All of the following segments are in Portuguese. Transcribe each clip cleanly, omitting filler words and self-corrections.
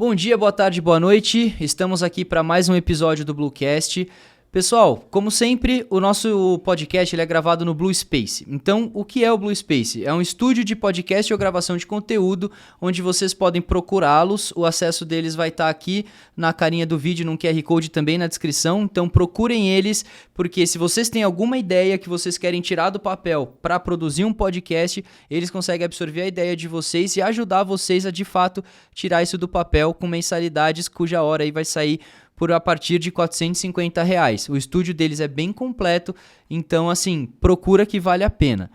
Bom dia, boa tarde, boa noite. Estamos aqui para mais um episódio do Bluecast. Pessoal, como sempre, o nosso podcast ele é gravado no Blue Space. Então, o que é o Blue Space? É um estúdio de podcast ou gravação de conteúdo, onde vocês podem procurá-los. O acesso deles vai estar aqui na carinha do vídeo, num QR Code também na descrição. Então, procurem eles, porque se vocês têm alguma ideia que vocês querem tirar do papel para produzir um podcast, eles conseguem absorver a ideia de vocês e ajudar vocês a, de fato, tirar isso do papel com mensalidades cuja hora aí vai sair por a partir de R$450. O estúdio deles é bem completo, então assim, procura que vale a pena.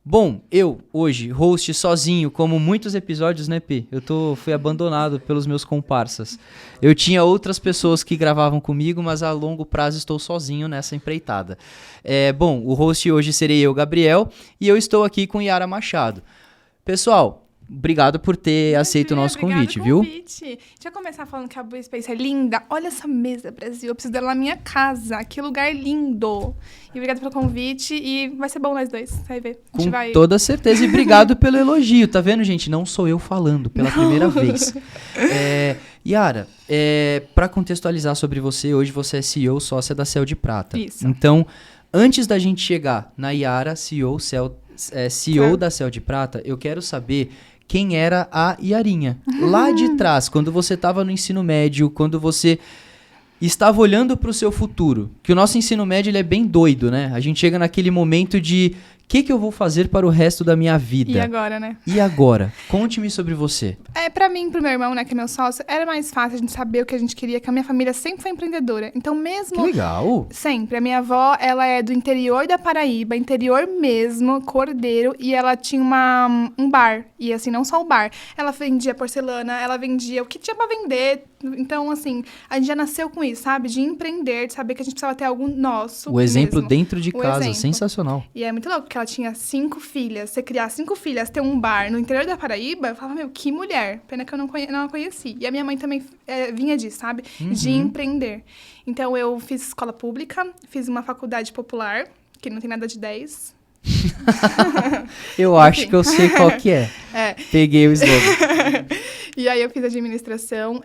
Bom, eu hoje, host sozinho, como muitos episódios, né, Pi? Fui abandonado pelos meus comparsas. Eu tinha outras pessoas que gravavam comigo, mas a longo prazo estou sozinho nessa empreitada. Bom, o host hoje serei eu, Gabriel, e eu estou aqui com Yara Machado. Pessoal, obrigado por ter aceito o nosso convite, viu? Deixa eu começar falando que a Blue Space é linda. Olha essa mesa, Brasil. Eu preciso dela na minha casa. Que lugar lindo. E obrigado pelo convite. E vai ser bom nós dois. Vai ver. Com toda certeza. E obrigado pelo elogio. Tá vendo, gente? Não sou eu falando pela primeira vez. Yara, pra contextualizar sobre você, hoje você é CEO, sócia da Céu de Prata. Isso. Então, antes da gente chegar na Yara, CEO da Céu de Prata, eu quero saber quem era a Yarinha. Lá de trás, quando você estava no ensino médio, quando você estava olhando para o seu futuro. Que o nosso ensino médio ele é bem doido, né? A gente chega naquele momento de o que eu vou fazer para o resto da minha vida? E agora, né? E agora? Conte-me sobre você. Pra mim, pro meu irmão, né, que é meu sócio, era mais fácil a gente saber o que a gente queria, que a minha família sempre foi empreendedora. Então, mesmo... Que legal! Sempre. A minha avó, ela é do interior da Paraíba, interior mesmo, Cordeiro, e ela tinha um bar. E, assim, não só o bar. Ela vendia porcelana, ela vendia o que tinha pra vender. Então, assim, a gente já nasceu com isso, sabe? De empreender, de saber que a gente precisava ter algo nosso. O exemplo mesmo. O casa, sensacional. E é muito louco, porque ela tinha 5 filhas. Você criar 5 filhas, ter um bar no interior da Paraíba, eu falava, meu, que mulher. Pena que eu não a conheci. E a minha mãe também vinha disso, sabe? De empreender. Então, eu fiz escola pública, fiz uma faculdade popular, que não tem nada de 10. Eu acho que eu sei qual que é. Peguei o slogan. E aí eu fiz administração.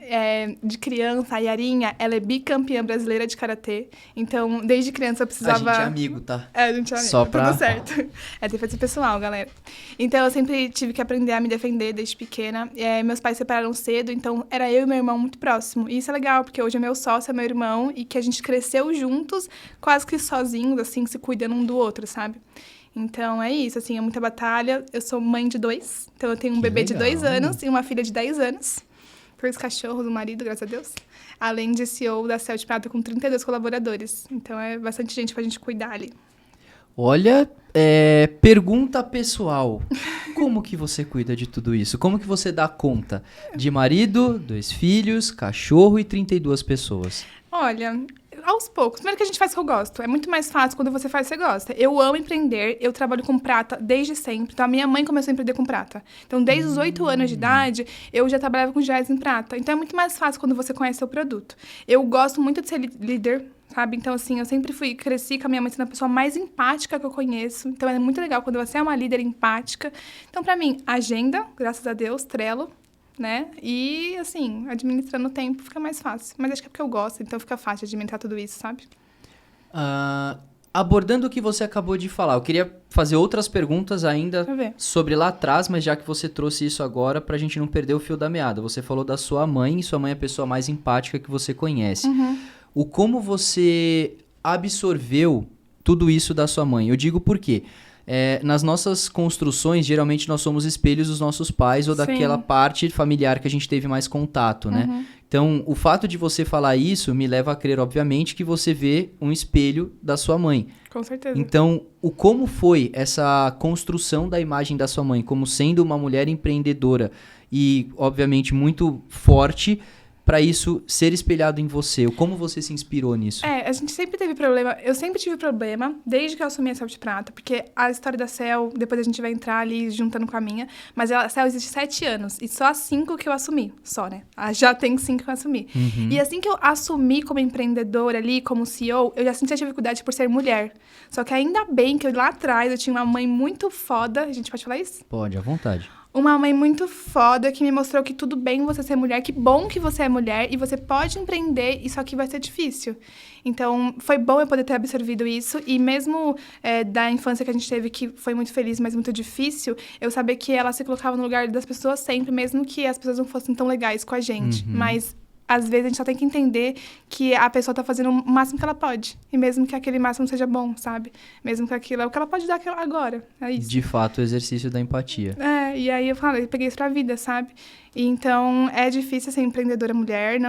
De criança, a Yarinha, ela é bicampeã brasileira de karatê. Então, desde criança eu precisava... A gente é amigo, tá? A gente é amigo. Só pra... Tudo certo. Defesa pessoal, galera. Então, eu sempre tive que aprender a me defender desde pequena. Meus pais se separaram cedo, então era eu e meu irmão muito próximo. E isso é legal, porque hoje é meu sócio, é meu irmão, e que a gente cresceu juntos, quase que sozinhos, assim, se cuidando um do outro, sabe? Então, é isso, assim, é muita batalha. Eu sou mãe de 2, então eu tenho um bebê de 2 anos e uma filha de 10 anos. 2 cachorros, um marido, graças a Deus. Além de CEO da Céu de Prata com 32 colaboradores. Então, é bastante gente pra gente cuidar ali. Olha, pergunta pessoal. Como que você cuida de tudo isso? Como que você dá conta de marido, 2 filhos, cachorro e 32 pessoas? Olha... Aos poucos. Primeiro que a gente faz o que eu gosto. É muito mais fácil quando você faz o que você gosta. Eu amo empreender. Eu trabalho com prata desde sempre. Então, a minha mãe começou a empreender com prata. Então, desde os 8 anos de idade, eu já trabalhava com joias em prata. Então, é muito mais fácil quando você conhece o seu produto. Eu gosto muito de ser líder, sabe? Então, assim, eu sempre cresci com a minha mãe sendo a pessoa mais empática que eu conheço. Então, é muito legal quando você é uma líder empática. Então, pra mim, agenda, graças a Deus, Trello, né? E, assim, administrando o tempo fica mais fácil. Mas acho que é porque eu gosto, então fica fácil administrar tudo isso, sabe? Abordando o que você acabou de falar, eu queria fazer outras perguntas ainda sobre lá atrás, mas já que você trouxe isso agora, pra gente não perder o fio da meada. Você falou da sua mãe, e sua mãe é a pessoa mais empática que você conhece. O como você absorveu tudo isso da sua mãe? Eu digo por quê? Nas nossas construções, geralmente nós somos espelhos dos nossos pais ou daquela parte familiar que a gente teve mais contato, né? Então, o fato de você falar isso me leva a crer, obviamente, que você vê um espelho da sua mãe. Com certeza. Então, como foi essa construção da imagem da sua mãe como sendo uma mulher empreendedora e, obviamente, muito forte para isso ser espelhado em você? Como você se inspirou nisso? A gente sempre teve problema. Eu sempre tive problema, desde que eu assumi a Céu de Prata, porque a história da Céu, depois a gente vai entrar ali juntando com a minha, mas a Céu existe 7 anos, e só 5 que eu assumi, só, né? Já tem 5 que eu assumi. E assim que eu assumi como empreendedora ali, como CEO, eu já sentia dificuldade por ser mulher. Só que ainda bem que lá atrás eu tinha uma mãe muito foda, a gente pode falar isso? Pode, à vontade. Uma mãe muito foda que me mostrou que tudo bem você ser mulher, que bom que você é mulher e você pode empreender, isso aqui vai ser difícil. Então, foi bom eu poder ter absorvido isso e mesmo da infância que a gente teve, que foi muito feliz, mas muito difícil, eu saber que ela se colocava no lugar das pessoas sempre, mesmo que as pessoas não fossem tão legais com a gente. Mas às vezes a gente só tem que entender que a pessoa tá fazendo o máximo que ela pode. E mesmo que aquele máximo seja bom, sabe? Mesmo que aquilo é o que ela pode dar agora. É isso. De fato, o exercício da empatia. E aí eu peguei isso pra vida, sabe? E então, é difícil ser empreendedora mulher.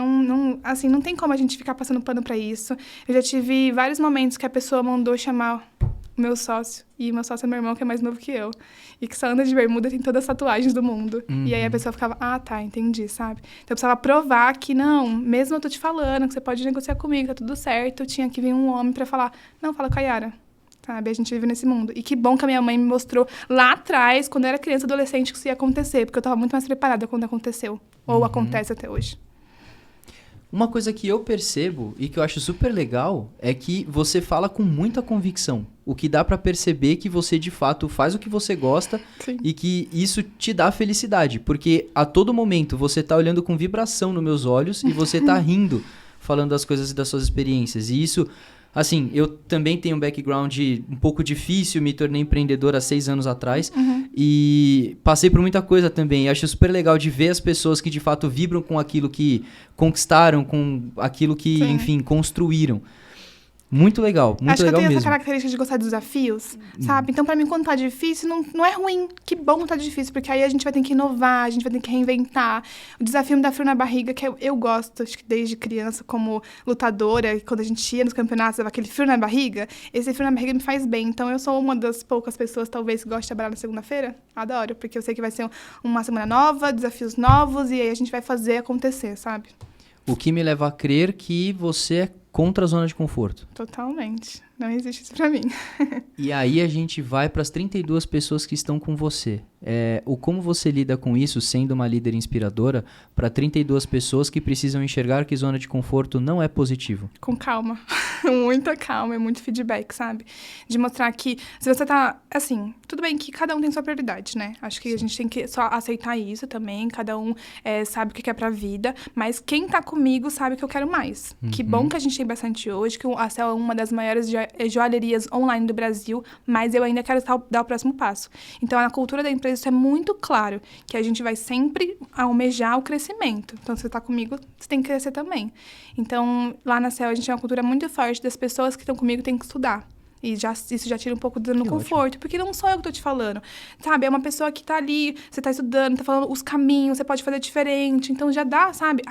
Assim, não tem como a gente ficar passando pano pra isso. Eu já tive vários momentos que a pessoa mandou chamar o meu sócio. E o meu sócio é meu irmão, que é mais novo que eu. E que só anda de bermuda e tem todas as tatuagens do mundo. E aí a pessoa ficava, tá, entendi, sabe? Então eu precisava provar que não, mesmo eu tô te falando, que você pode negociar comigo, tá tudo certo. Tinha que vir um homem pra falar, não, fala com a Yara. Sabe? A gente vive nesse mundo. E que bom que a minha mãe me mostrou lá atrás, quando eu era criança, adolescente, que isso ia acontecer. Porque eu tava muito mais preparada quando aconteceu. Ou acontece até hoje. Uma coisa que eu percebo e que eu acho super legal é que você fala com muita convicção. O que dá pra perceber que você, de fato, faz o que você gosta. Sim. E que isso te dá felicidade. Porque a todo momento você tá olhando com vibração nos meus olhos e você tá rindo, falando das coisas e das suas experiências. E isso... Assim, eu também tenho um background um pouco difícil, me tornei empreendedor há 6 anos atrás e passei por muita coisa também. Acho super legal de ver as pessoas que de fato vibram com aquilo que conquistaram, com aquilo que, enfim, construíram. Muito legal, muito legal mesmo. Acho que eu tenho essa característica de gostar de desafios, sabe? Então, pra mim, quando tá difícil, não é ruim. Que bom que tá difícil, porque aí a gente vai ter que inovar, a gente vai ter que reinventar. O desafio me dá frio na barriga, que eu gosto, acho que desde criança, como lutadora, quando a gente ia nos campeonatos, dava aquele frio na barriga. Esse frio na barriga me faz bem. Então, eu sou uma das poucas pessoas, talvez, que gosta de trabalhar na segunda-feira. Adoro, porque eu sei que vai ser uma semana nova, desafios novos, e aí a gente vai fazer acontecer, sabe? O que me leva a crer que você é contra a zona de conforto. Totalmente. Não existe isso pra mim. E aí a gente vai para as 32 pessoas que estão com você. Como você lida com isso, sendo uma líder inspiradora, para 32 pessoas que precisam enxergar que zona de conforto não é positivo? Com calma. Muita calma e muito feedback, sabe? De mostrar que se você tá... Assim, tudo bem que cada um tem sua prioridade, né? Acho que a gente tem que só aceitar isso também. Cada um sabe o que quer pra vida. Mas quem tá comigo sabe que eu quero mais. Que bom que a gente tem bastante hoje, que a Cell é uma das maiores joalherias online do Brasil, mas eu ainda quero dar o próximo passo. Então, na cultura da empresa, isso é muito claro, que a gente vai sempre almejar o crescimento. Então, se você tá comigo, você tem que crescer também. Então, lá na Cell, a gente tem uma cultura muito forte das pessoas que estão comigo têm que estudar. E isso já tira um pouco do conforto. Ótimo. Porque não sou eu que tô te falando. Sabe? É uma pessoa que tá ali, você tá estudando, tá falando os caminhos, você pode fazer diferente. Então já dá, sabe?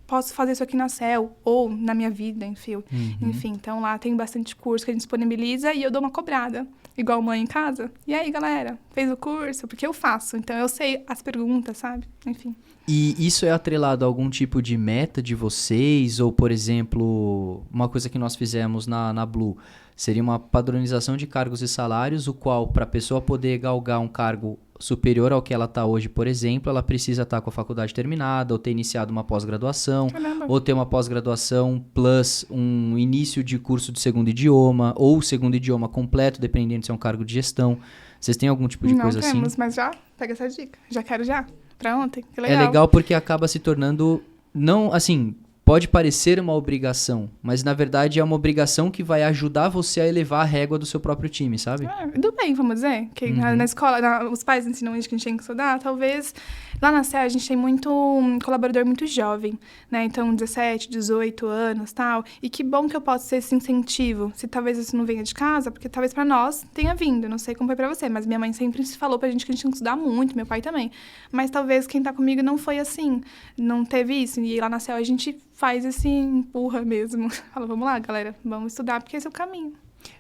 Posso fazer isso aqui na Cell. Ou na minha vida, enfim. Enfim, então lá tem bastante curso que a gente disponibiliza e eu dou uma cobrada. Igual mãe em casa. E aí, galera? Fez o curso? Porque eu faço. Então eu sei as perguntas, sabe? Enfim. E isso é atrelado a algum tipo de meta de vocês? Ou, por exemplo, uma coisa que nós fizemos na Blue... Seria uma padronização de cargos e salários, o qual, para a pessoa poder galgar um cargo superior ao que ela está hoje, por exemplo, ela precisa estar com a faculdade terminada, ou ter iniciado uma pós-graduação, ou ter uma pós-graduação plus um início de curso de segundo idioma, ou segundo idioma completo, dependendo se é um cargo de gestão. Vocês têm algum tipo de coisa assim? Não temos, mas já pega essa dica. Já quero já. Pra ontem. Que legal. É legal porque acaba se tornando, não assim... Pode parecer uma obrigação, mas na verdade é uma obrigação que vai ajudar você a elevar a régua do seu próprio time, sabe? Do bem, vamos dizer. Que na escola, os pais ensinam a gente que a gente tem que estudar. Talvez lá na CEA a gente tem um colaborador muito jovem, né? Então, 17, 18 anos, tal. E que bom que eu posso ser esse incentivo. Se talvez isso não venha de casa, porque talvez pra nós tenha vindo. Não sei como foi pra você, mas minha mãe sempre falou pra gente que a gente tinha que estudar muito, meu pai também. Mas talvez quem tá comigo não foi assim. Não teve isso. E lá na CEA a gente faz esse empurra mesmo. Fala, vamos lá, galera, vamos estudar, porque esse é o caminho.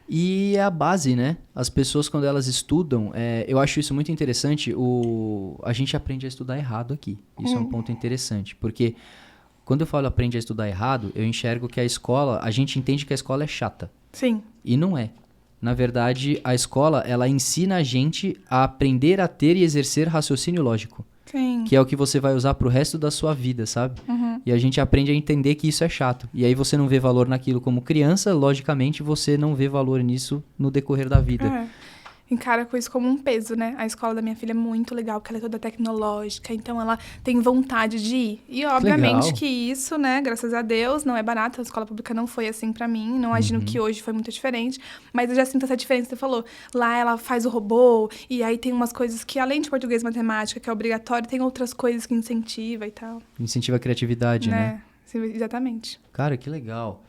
E é a base, né? As pessoas, quando elas estudam, eu acho isso muito interessante, a gente aprende a estudar errado aqui. Isso é um ponto interessante, porque quando eu falo aprende a estudar errado, eu enxergo que a escola, a gente entende que a escola é chata. Sim. E não é. Na verdade, a escola, ela ensina a gente a aprender a ter e exercer raciocínio lógico. Sim. Que é o que você vai usar pro resto da sua vida, sabe? E a gente aprende a entender que isso é chato. E aí você não vê valor naquilo como criança, logicamente você não vê valor nisso no decorrer da vida. encara com isso como um peso, né? A escola da minha filha é muito legal, porque ela é toda tecnológica, então ela tem vontade de ir. E, obviamente, legal. que isso, né, graças a Deus, não é barato. A escola pública não foi assim pra mim, não imagino que hoje foi muito diferente, mas eu já sinto essa diferença. Você falou, lá ela faz o robô, e aí tem umas coisas que, além de português e matemática, que é obrigatório, tem outras coisas que incentiva e tal. Incentiva a criatividade, né? Sim, exatamente. Cara, que legal.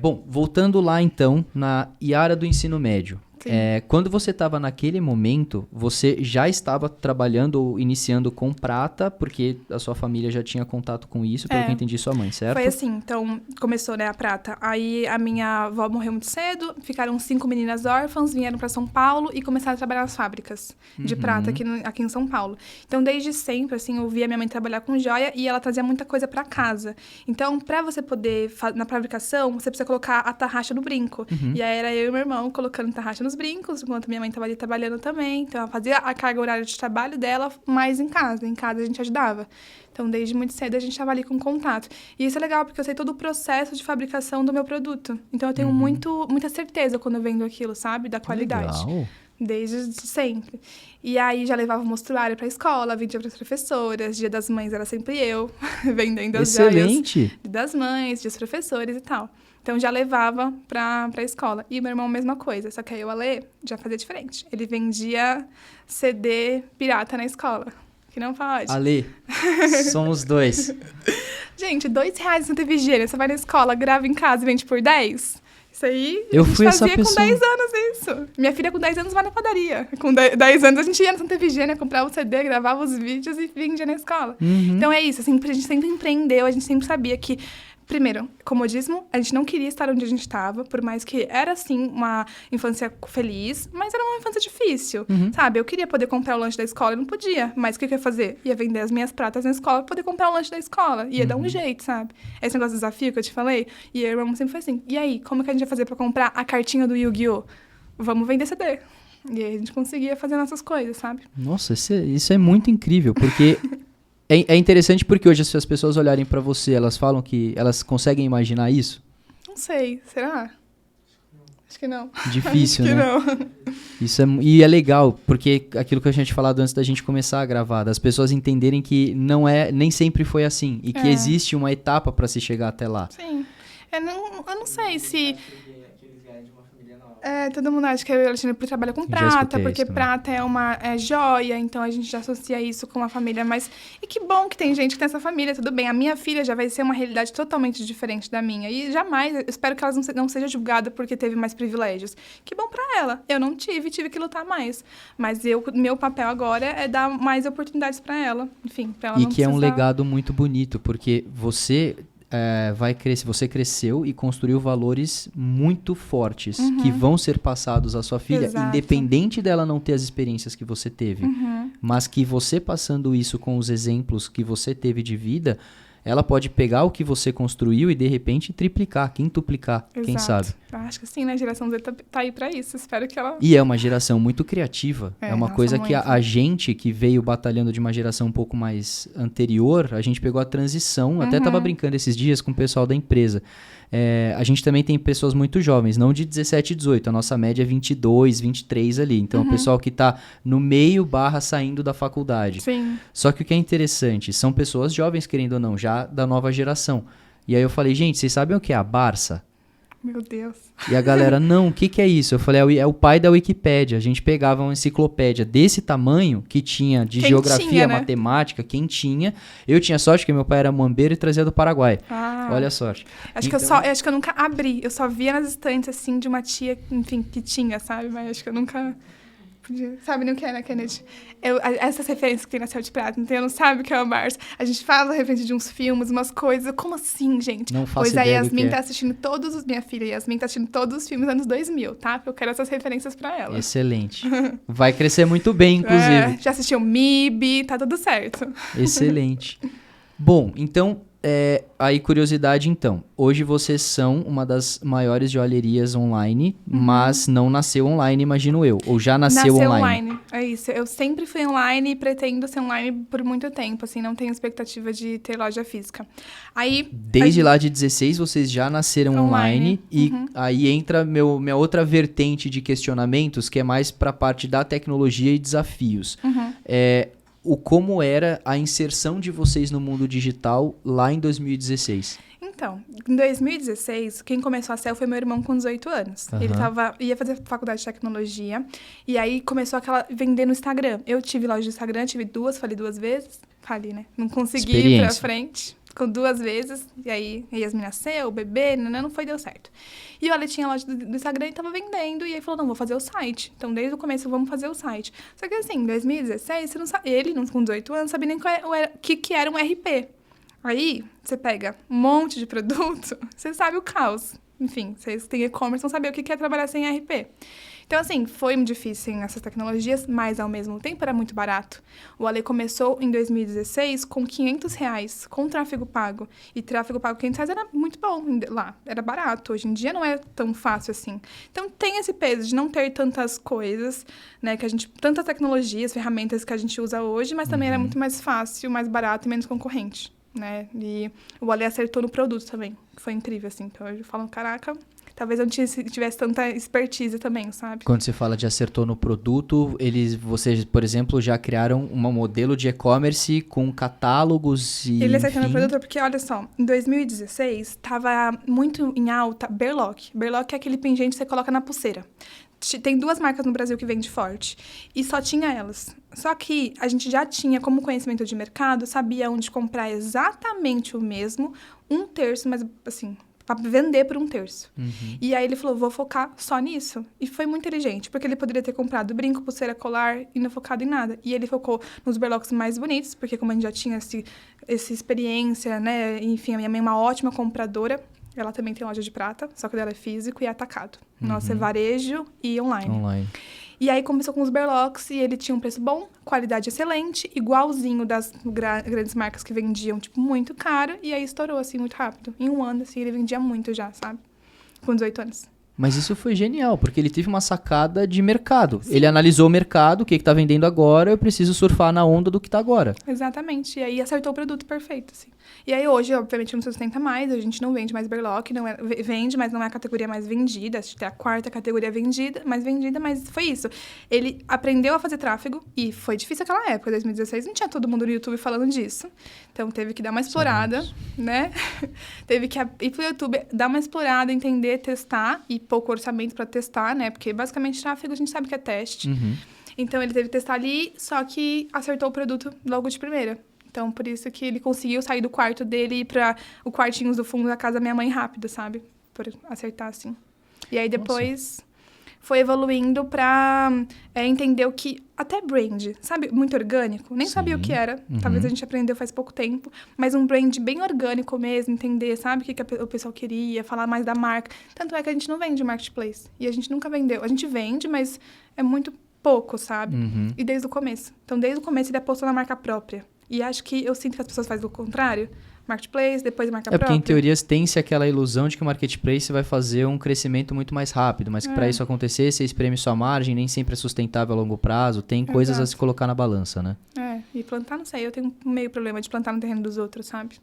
Bom, voltando lá então, na Iara do ensino médio. Sim. Quando você estava naquele momento, você já estava trabalhando ou iniciando com prata, porque a sua família já tinha contato com isso, pelo que eu entendi, sua mãe, certo? Foi assim, então começou, né, a prata. Aí a minha avó morreu muito cedo, ficaram 5 meninas órfãs, vieram para São Paulo e começaram a trabalhar nas fábricas de prata aqui em São Paulo. Então, desde sempre, assim, eu via minha mãe trabalhar com joia e ela trazia muita coisa para casa. Então, para você poder, na fabricação, você precisa colocar a tarraxa no brinco. E aí era eu e meu irmão colocando tarraxa nos brincos, enquanto minha mãe estava ali trabalhando também. Então, ela fazia a carga horária de trabalho dela, mais em casa. Em casa a gente ajudava. Então, desde muito cedo a gente estava ali com contato. E isso é legal, porque eu sei todo o processo de fabricação do meu produto. Então, eu tenho muita certeza quando eu vendo aquilo, sabe? Da qualidade. Legal. Desde sempre. E aí, já levava o mostruário para a escola, vendia para as professoras. Dia das Mães era sempre eu, vendendo as joias. Excelente. Das mães, dos professores e tal. Então, já levava pra escola. E meu irmão, mesma coisa. Só que aí o Ale já fazia diferente. Ele vendia CD pirata na escola. Que não pode. Ale, somos dois. Gente, R$2 Santa Efigênia. Você vai na escola, grava em casa e vende por 10? Isso aí, Eu a gente fui essa fazia com pessoa. 10 anos isso. Minha filha com 10 anos vai na padaria. Com 10 anos a gente ia na Santa Efigênia, comprava o CD, gravava os vídeos e vendia na escola. Então é isso, assim, a gente sempre empreendeu, a gente sempre sabia que... Primeiro, comodismo, a gente não queria estar onde a gente estava, por mais que era, sim, uma infância feliz, mas era uma infância difícil, sabe? Eu queria poder comprar o lanche da escola e não podia, mas o que eu ia fazer? Ia vender as minhas pratas na escola pra poder comprar o lanche da escola. Ia dar um jeito, sabe? Esse negócio do desafio que eu te falei, e a irmã sempre foi assim, e aí, como que a gente ia fazer pra comprar a cartinha do Yu-Gi-Oh? Vamos vender CD. E aí a gente conseguia fazer nossas coisas, sabe? Nossa, isso é muito incrível, porque... É interessante porque hoje, se as pessoas olharem pra você, elas falam que elas conseguem imaginar isso? Não sei, será? Acho que não. Difícil, Acho que né? não. E é legal, porque aquilo que a gente tinha falado antes da gente começar a gravar, das pessoas entenderem que nem sempre foi assim, e que existe uma etapa pra se chegar até lá. Sim. Eu não sei se... todo mundo acha que a Alexandre trabalha com prata, porque prata é uma joia, então a gente já associa isso com uma família mais... E que bom que tem gente que tem essa família, tudo bem. A minha filha já vai ser uma realidade totalmente diferente da minha. E jamais, eu espero que ela não seja julgada porque teve mais privilégios. Que bom pra ela. Eu não tive que lutar mais. Mas meu papel agora é dar mais oportunidades pra ela. Enfim, pra ela E não que é um precisar... legado muito bonito, porque você... você cresceu e construiu valores muito fortes que vão ser passados à sua filha, independente dela não ter as experiências que você teve. Mas que você passando isso com os exemplos que você teve de vida, ela pode pegar o que você construiu e de repente triplicar, quintuplicar, quem sabe. Acho que sim, né? A geração Z tá aí pra isso. Espero que ela... E é uma geração muito criativa. É uma coisa que a gente que veio batalhando de uma geração um pouco mais anterior, a gente pegou a transição. Até tava brincando esses dias com o pessoal da empresa. A gente também tem pessoas muito jovens, não de 17 e 18. A nossa média é 22, 23 ali. Então, o pessoal que tá no meio / saindo da faculdade. Sim. Só que o que é interessante, são pessoas jovens, querendo ou não, já da nova geração. E aí eu falei, gente, vocês sabem o que é a Barça? Meu Deus. E a galera, não, o que é isso? Eu falei, é o pai da Wikipédia. A gente pegava uma enciclopédia desse tamanho, que tinha de geografia, né? Matemática, quem tinha. Eu tinha sorte que meu pai era mambeiro e trazia do Paraguai. Olha a sorte. Acho que eu nunca abri. Eu só via nas estantes, assim, de uma tia, enfim, que tinha, sabe? Mas acho que eu nunca... Sabe nem o que é, né, Kennedy? Essas referências que tem na Céu de Prata, então eu não sabe o que é o Barça. A gente fala a referência de uns filmes, umas coisas. Como assim, gente? Não faço ideia. Pois a Yasmin tá assistindo minha filha Yasmin tá assistindo todos os filmes anos 2000, tá? Eu quero essas referências pra ela. Excelente. Vai crescer muito bem, inclusive. Já assistiu MIB, tá tudo certo. Excelente. Bom, então... aí curiosidade então. Hoje vocês são uma das maiores joalherias online, mas não nasceu online, imagino eu. Ou já nasceu online? É isso. Eu sempre fui online e pretendo ser online por muito tempo, assim, não tenho expectativa de ter loja física. Aí, Desde lá de 16 vocês já nasceram online e aí entra minha outra vertente de questionamentos, que é mais para a parte da tecnologia e desafios. Como era a inserção de vocês no mundo digital lá em 2016? Então, em 2016, quem começou a SEO foi meu irmão com 18 anos. Ele ia fazer faculdade de tecnologia e aí começou vender no Instagram. Eu tive loja de Instagram, tive duas, falei 2 vezes. Falei, né? Não consegui ir pra frente com 2 vezes. E aí, Yasmin nasceu, o bebê, não deu certo. E o Ale tinha a loja do Instagram e tava vendendo. E aí falou, não, vou fazer o site. Então, desde o começo, vamos fazer o site. Só que assim, em 2016, ele, com 18 anos, não sabia nem o que era um RP. Aí, você pega um monte de produto, você sabe o caos. Enfim, vocês têm e-commerce, não sabem o que é trabalhar sem RP. Então, assim, foi muito difícil essas tecnologias, mas, ao mesmo tempo, era muito barato. O Ale começou em 2016 com R$500, com tráfego pago. E tráfego pago R$500 era muito bom lá, era barato. Hoje em dia não é tão fácil assim. Então, tem esse peso de não ter tantas coisas, né, tantas tecnologias, ferramentas que a gente usa hoje, mas também era muito mais fácil, mais barato e menos concorrente, né? E o Ale acertou no produto também, que foi incrível, assim. Então, eu falo, caraca, talvez eu não tivesse tanta expertise também, sabe? Quando você fala de acertou no produto, vocês, por exemplo, já criaram um modelo de e-commerce com catálogos e, Ele acertou no produto porque, olha só, em 2016, estava muito em alta Berlock. Berlock é aquele pingente que você coloca na pulseira. Tem 2 marcas no Brasil que vendem forte. E só tinha elas. Só que a gente já tinha, como conhecimento de mercado, sabia onde comprar exatamente o mesmo, 1/3, mas assim, para vender por 1/3. E aí ele falou, vou focar só nisso. E foi muito inteligente, porque ele poderia ter comprado brinco, pulseira, colar e não focado em nada. E ele focou nos berlocks mais bonitos, porque como a gente já tinha essa experiência, né? Enfim, a minha mãe é uma ótima compradora. Ela também tem loja de prata, só que dela é físico e é atacado. Nossa, é varejo e online. E aí começou com os berlocks e ele tinha um preço bom, qualidade excelente, igualzinho das grandes marcas que vendiam, tipo, muito caro. E aí estourou, assim, muito rápido. Em 1 ano, assim, ele vendia muito já, sabe? Com 18 anos. Mas isso foi genial, porque ele teve uma sacada de mercado. Sim. Ele analisou o mercado, o que tá vendendo agora, eu preciso surfar na onda do que tá agora. Exatamente. E aí acertou o produto perfeito, assim. E aí hoje, obviamente, não sustenta mais, a gente não vende mais berlock, vende, mas não é a categoria mais vendida, a gente tem a 4ª categoria vendida, mas foi isso. Ele aprendeu a fazer tráfego, e foi difícil aquela época, 2016, não tinha todo mundo no YouTube falando disso. Então teve que dar uma explorada, né? Teve que ir pro YouTube, dar uma explorada, entender, testar, e pouco orçamento para testar, né? Porque basicamente tráfego a gente sabe que é teste. Então ele teve que testar ali, só que acertou o produto logo de primeira. Então por isso que ele conseguiu sair do quarto dele e ir para o quartinho do fundo da casa da minha mãe rápido, sabe? Por acertar assim. E aí depois foi evoluindo para entender o que... Até brand, sabe? Muito orgânico. Nem sabia o que era. Talvez a gente aprendeu faz pouco tempo. Mas um brand bem orgânico mesmo, entender, sabe? O que o pessoal queria, falar mais da marca. Tanto é que a gente não vende marketplace. E a gente nunca vendeu. A gente vende, mas é muito pouco, sabe? E desde o começo. Então, desde o começo, ele apostou na marca própria. E acho que eu sinto que as pessoas fazem o contrário. Marketplace, depois marca própria. É porque, em teoria, tem-se aquela ilusão de que o marketplace vai fazer um crescimento muito mais rápido, mas que para isso acontecer, você espreme sua margem, nem sempre é sustentável a longo prazo, tem coisas a se colocar na balança, né? E plantar, não sei, eu tenho meio problema de plantar no terreno dos outros, sabe?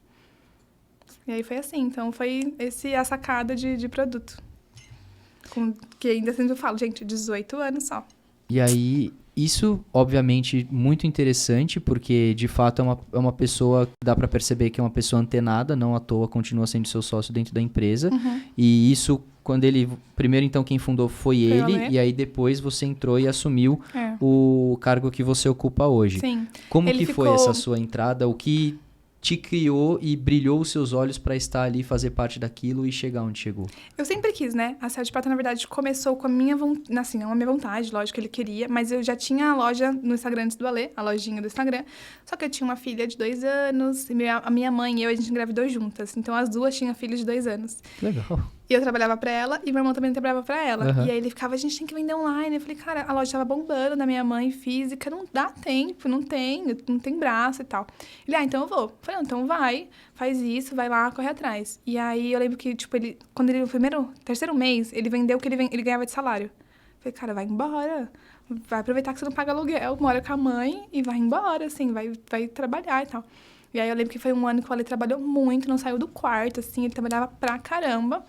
E aí foi assim, então foi a sacada de produto. Que ainda assim eu falo, gente, 18 anos só. E aí... Isso, obviamente, muito interessante, porque, de fato, é uma pessoa que dá para perceber que é uma pessoa antenada, não à toa continua sendo seu sócio dentro da empresa. E isso, quando ele... Primeiro, então, quem fundou foi ele, e aí depois você entrou e assumiu o cargo que você ocupa hoje. Sim. Como ele foi essa sua entrada? O que te criou e brilhou os seus olhos para estar ali, fazer parte daquilo e chegar onde chegou? Eu sempre quis, né? A Céu de Prata, na verdade, começou com a minha vontade, assim, não a minha vontade, lógico que ele queria, mas eu já tinha a loja no Instagram antes do Alê, a lojinha do Instagram, só que eu tinha uma filha de 2 anos, e a minha mãe e eu, a gente engravidou juntas, então as duas tinham filhos de 2 anos. Legal. E eu trabalhava pra ela e meu irmão também trabalhava pra ela. Aham. E aí ele ficava, a gente tem que vender online. Eu falei, cara, a loja tava bombando da minha mãe física, não dá tempo, não tem braço e tal. Ele, então eu vou. Eu falei, não, então vai, faz isso, vai lá, corre atrás. E aí eu lembro que, tipo, quando ele, no terceiro mês, ele vendeu o que ele ganhava de salário. Eu falei, cara, vai embora. Vai aproveitar que você não paga aluguel, mora com a mãe e vai embora, assim, vai trabalhar e tal. E aí eu lembro que foi um ano que o Ale trabalhou muito, não saiu do quarto, assim, ele trabalhava pra caramba.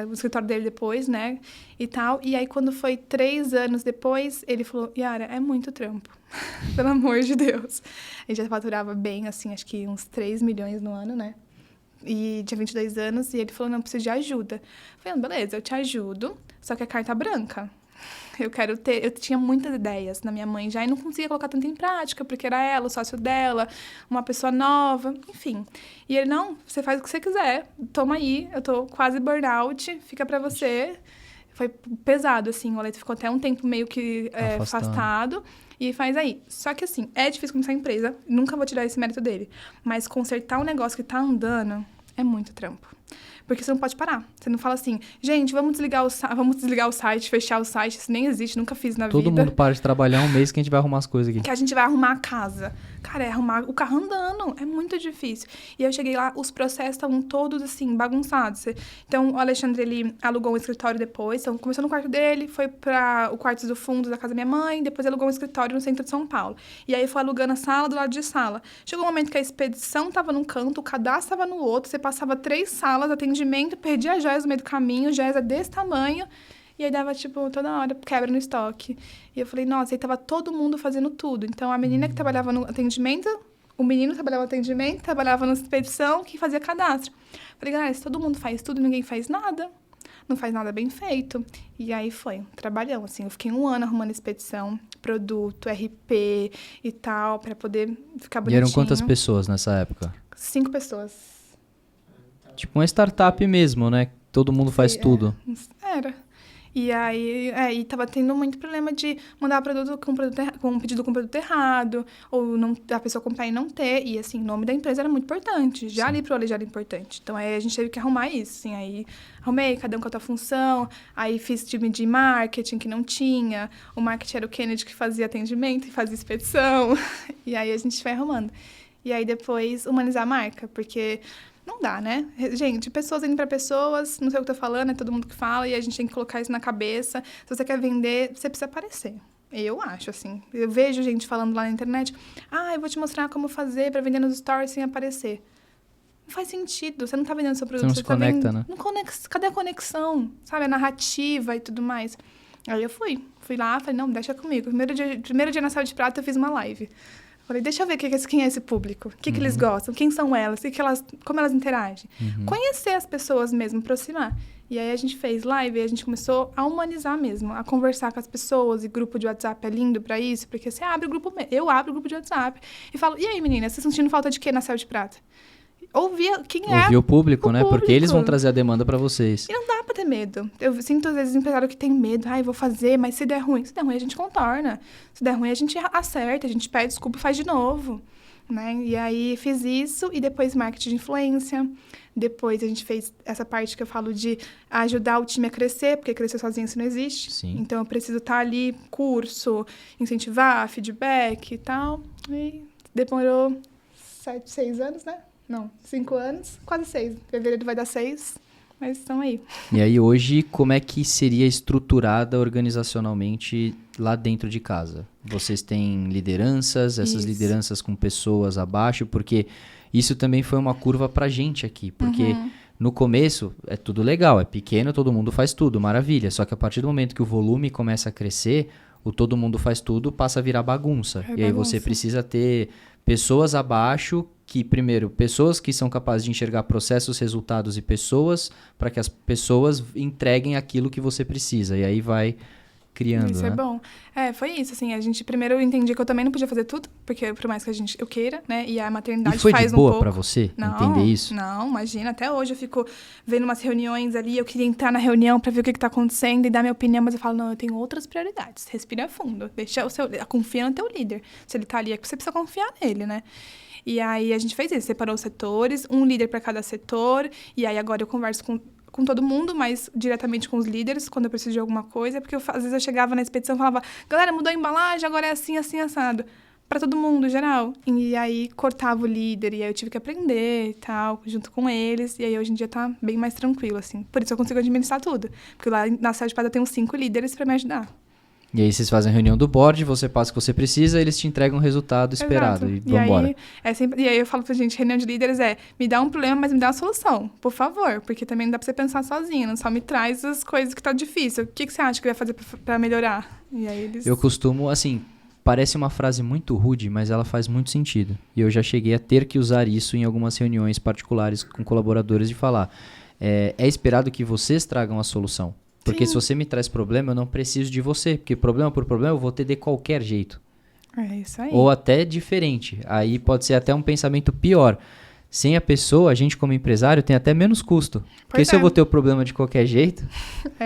O escritório dele depois, né, e tal. E aí, quando foi 3 anos depois, ele falou, Yara, é muito trampo. Pelo amor de Deus. Ele já faturava bem, assim, acho que uns 3 milhões no ano, né? E tinha 22 anos, e ele falou, não, preciso de ajuda. Eu falei, beleza, eu te ajudo, só que a carta branca. Eu tinha muitas ideias na minha mãe já e não conseguia colocar tanto em prática, porque era ela, o sócio dela, uma pessoa nova, enfim. E ele, não, você faz o que você quiser, toma aí, eu tô quase burnout, fica pra você. Foi pesado, assim, o Aleto ficou até um tempo meio que afastado. E faz aí. Só que, assim, é difícil começar a empresa, nunca vou tirar esse mérito dele, mas consertar um negócio que tá andando é muito trampo. Porque você não pode parar. Você não fala assim, gente, vamos desligar o site, fechar o site. Isso nem existe, nunca fiz na vida. Todo mundo para de trabalhar um mês que a gente vai arrumar as coisas aqui. Que a gente vai arrumar a casa. Cara, é arrumar o carro andando. É muito difícil. E eu cheguei lá, os processos estavam todos, assim, bagunçados. Então, o Alexandre, ele alugou um escritório depois. Então, começou no quarto dele, foi para o quarto do fundo da casa da minha mãe, depois alugou um escritório no centro de São Paulo. E aí, foi alugando a sala do lado de sala. Chegou um momento que a expedição estava num canto, o cadastro estava no outro, você passava 3 salas, atendimento, perdia as joias no meio do caminho, joias é desse tamanho. E aí dava, tipo, toda hora quebra no estoque. E eu falei, nossa, aí tava todo mundo fazendo tudo. Então, a menina que trabalhava no atendimento, o menino trabalhava no atendimento, trabalhava na expedição, que fazia cadastro. Falei, galera, se todo mundo faz tudo, ninguém faz nada. Não faz nada bem feito. E aí foi um trabalhão, assim. Eu fiquei 1 ano arrumando expedição, produto, RP e tal, pra poder ficar bonitinho. E eram quantas pessoas nessa época? 5 pessoas. Tipo uma startup mesmo, né? Todo mundo faz tudo. Era. E aí tava tendo muito problema de mandar produto com um pedido com produto errado, ou não, a pessoa comprar e não ter. E, assim, o nome da empresa era muito importante. Já ali pro Ale já era importante. Então, aí a gente teve que arrumar isso, assim. Aí, arrumei, cada um com a sua função. Aí, fiz time de marketing, que não tinha. O marketing era o Kennedy, que fazia atendimento e fazia expedição. E aí, a gente foi arrumando. E aí, depois, humanizar a marca, porque... Não dá, né? Gente, pessoas indo para pessoas, não sei o que eu tô falando, é todo mundo que fala, e a gente tem que colocar isso na cabeça. Se você quer vender, você precisa aparecer. Eu acho, assim. Eu vejo gente falando lá na internet, eu vou te mostrar como fazer para vender nos stories sem aparecer. Não faz sentido, você não tá vendendo seu produto. Você não se conecta, né? Cadê a conexão? Sabe, a narrativa e tudo mais. Aí eu fui lá, falei, não, deixa comigo. Primeiro dia na Sala de Prata, eu fiz uma live. Falei, deixa eu ver quem é esse público, o que eles gostam, quem são elas, como elas interagem. Conhecer as pessoas mesmo, aproximar. E aí a gente fez live e a gente começou a humanizar mesmo, a conversar com as pessoas, e grupo de WhatsApp é lindo pra isso, porque você abre o grupo, eu abro o grupo de WhatsApp e falo, e aí meninas, vocês estão sentindo falta de quê na Céu de Prata? Ouvir o público, né? Porque eles vão trazer a demanda pra vocês. E não dá pra ter medo. Eu sinto, às vezes, empresário que tem medo. Vou fazer, mas se der ruim. Se der ruim, a gente contorna. Se der ruim, a gente acerta, a gente pede desculpa e faz de novo. Né? E aí, fiz isso. E depois, marketing de influência. Depois, a gente fez essa parte que eu falo de ajudar o time a crescer, porque crescer sozinho isso não existe. Sim. Então, eu preciso estar ali, curso, incentivar, feedback e tal. E demorou 6 anos, né? Não, 5 anos, quase 6. Fevereiro vai dar 6, mas estão aí. E aí, hoje, como é que seria estruturada organizacionalmente lá dentro de casa? Vocês têm lideranças, essas lideranças com pessoas abaixo, porque isso também foi uma curva pra gente aqui, porque no começo é tudo legal, é pequeno, todo mundo faz tudo, maravilha, só que a partir do momento que o volume começa a crescer, o todo mundo faz tudo passa a virar bagunça. E aí você precisa ter pessoas abaixo que, primeiro, pessoas que são capazes de enxergar processos, resultados e pessoas, para que as pessoas entreguem aquilo que você precisa. E aí vai criando, isso, né? é bom. Foi isso, assim, a gente primeiro eu entendi que eu também não podia fazer tudo, porque por mais que eu queira, né, e a maternidade faz um pouco. E foi de boa pra você entender isso? Não, imagina, até hoje eu fico vendo umas reuniões ali, eu queria entrar na reunião pra ver o que tá acontecendo e dar minha opinião, mas eu falo, não, eu tenho outras prioridades, respira fundo, confia no teu líder, se ele tá ali é que você precisa confiar nele, né? E aí a gente fez isso, separou os setores, um líder para cada setor, e aí agora eu converso com com todo mundo, mas diretamente com os líderes, quando eu preciso de alguma coisa. Porque às vezes eu chegava na expedição e falava, galera, mudou a embalagem, agora é assim, assim, assado. Pra todo mundo, geral. E aí cortava o líder, e aí eu tive que aprender e tal, junto com eles. E aí hoje em dia tá bem mais tranquilo, assim. Por isso eu consigo administrar tudo. Porque lá na Céu de Prata eu tenho 5 líderes pra me ajudar. E aí vocês fazem a reunião do board, você passa o que você precisa, eles te entregam o resultado esperado. Exato. E vambora. E aí eu falo pra gente, reunião de líderes me dá um problema, mas me dá uma solução, por favor. Porque também não dá pra você pensar sozinho, não só me traz as coisas que tá difícil. O que você acha que vai fazer pra melhorar? E aí eles... Eu costumo, assim, parece uma frase muito rude, mas ela faz muito sentido. E eu já cheguei a ter que usar isso em algumas reuniões particulares com colaboradores de falar, é esperado que vocês tragam a solução. Porque se você me traz problema, eu não preciso de você. Porque problema por problema eu vou ter de qualquer jeito. É isso aí. Ou até diferente. Aí pode ser até um pensamento pior. Sem a pessoa, a gente como empresário tem até menos custo. Porque se eu vou ter o problema de qualquer jeito...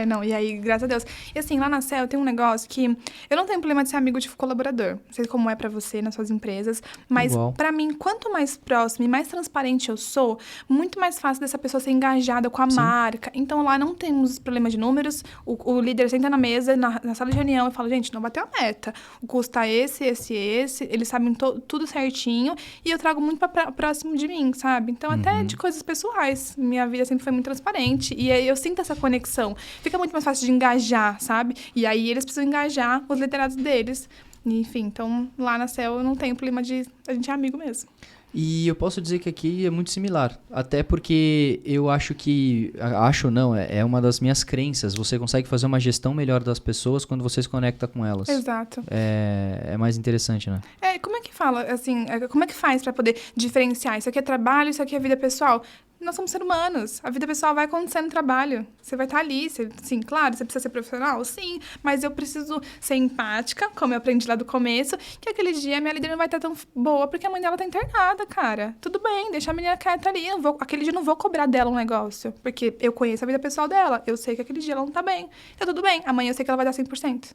Não, e aí, graças a Deus. E assim, lá na Céu tem um negócio que... Eu não tenho problema de ser amigo de colaborador. Não sei como é pra você nas suas empresas. Mas pra mim, quanto mais próximo e mais transparente eu sou, muito mais fácil dessa pessoa ser engajada com a marca. Então lá não temos problema de números. O líder senta na mesa, na sala de reunião e fala, gente, não bateu a meta. O custo tá esse. Eles sabem tudo certinho. E eu trago muito pra próximo de mim, sabe? Então, até de coisas pessoais. Minha vida sempre foi muito transparente. E aí eu sinto essa conexão. Fica muito mais fácil de engajar, sabe? E aí eles precisam engajar os liderados deles. E, enfim, então lá na Céu eu não tenho problema de... A gente é amigo mesmo. E eu posso dizer que aqui é muito similar. Até porque eu acho que... Acho não, é uma das minhas crenças. Você consegue fazer uma gestão melhor das pessoas quando você se conecta com elas. Exato. É mais interessante, né? Como é que fala, assim... Como é que faz pra poder diferenciar? Isso aqui é trabalho, isso aqui é vida pessoal? Nós somos seres humanos. A vida pessoal vai acontecer no trabalho. Você vai estar ali. Sim, claro, você precisa ser profissional? Sim. Mas eu preciso ser empática, como eu aprendi lá do começo, que aquele dia a minha líder não vai estar tão boa porque a mãe dela tá internada, cara. Tudo bem, deixa a menina quieta ali. Aquele dia eu não vou cobrar dela um negócio, porque eu conheço a vida pessoal dela. Eu sei que aquele dia ela não tá bem. Então, tudo bem. Amanhã eu sei que ela vai dar 100%.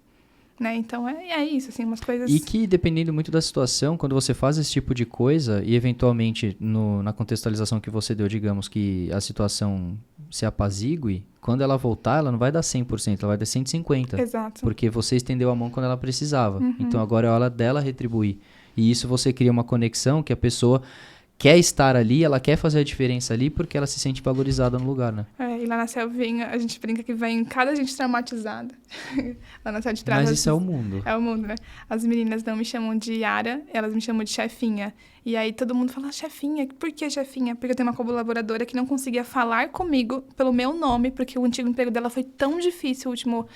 Né? Então, é isso, assim, umas coisas... E que, dependendo muito da situação, quando você faz esse tipo de coisa e, eventualmente, na contextualização que você deu, digamos que a situação se apazigue, quando ela voltar, ela não vai dar 100%, ela vai dar 150%. Exato. Porque você estendeu a mão quando ela precisava. Então, agora é hora dela retribuir. E isso você cria uma conexão que a pessoa quer estar ali, ela quer fazer a diferença ali porque ela se sente valorizada no lugar, né? E lá na Céu a gente brinca que vem cada gente traumatizada. Lá na Céu de Prata. Mas isso é o mundo. É o mundo, né? As meninas não me chamam de Yara, elas me chamam de chefinha. E aí todo mundo fala, chefinha, por que chefinha? Porque eu tenho uma colaboradora que não conseguia falar comigo pelo meu nome, porque o antigo emprego dela foi tão difícil, o último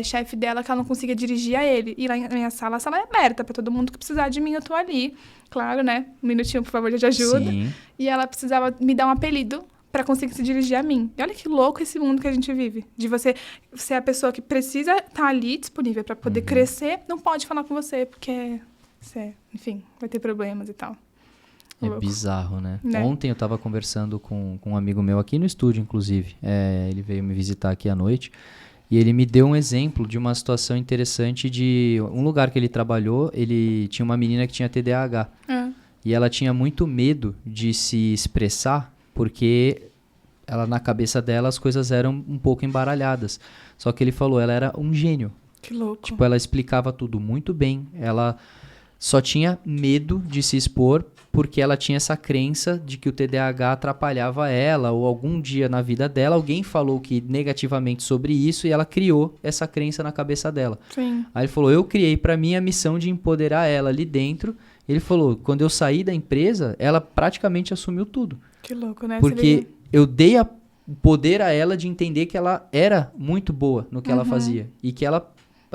chefe dela, que ela não conseguia dirigir a ele. E lá na minha sala, a sala é aberta pra todo mundo que precisar de mim, eu tô ali. Claro, né? Um minutinho, por favor, de ajuda. Sim. E ela precisava me dar um apelido pra conseguir se dirigir a mim. E olha que louco esse mundo que a gente vive. De você ser a pessoa que precisa estar ali, disponível pra poder crescer, não pode falar com você, porque você, enfim, vai ter problemas e tal. É Louco. bizarro, né? Ontem eu tava conversando com um amigo meu aqui no estúdio, inclusive. Ele veio me visitar aqui à noite. E ele me deu um exemplo de uma situação interessante de um lugar que ele trabalhou. Ele tinha uma menina que tinha TDAH. E ela tinha muito medo de se expressar, porque ela, na cabeça dela, as coisas eram um pouco embaralhadas. Só que ele falou, ela era um gênio. Que louco. Tipo, ela explicava tudo muito bem. Ela só tinha medo de se expor porque ela tinha essa crença de que o TDAH atrapalhava ela, ou algum dia na vida dela alguém falou que negativamente sobre isso e ela criou essa crença na cabeça dela. Sim. Aí ele falou, eu criei pra mim a missão de empoderar ela ali dentro. Ele falou, quando eu saí da empresa, ela praticamente assumiu tudo. Que louco, né? Porque eu dei o poder a ela de entender que ela era muito boa no que ela fazia. E que ela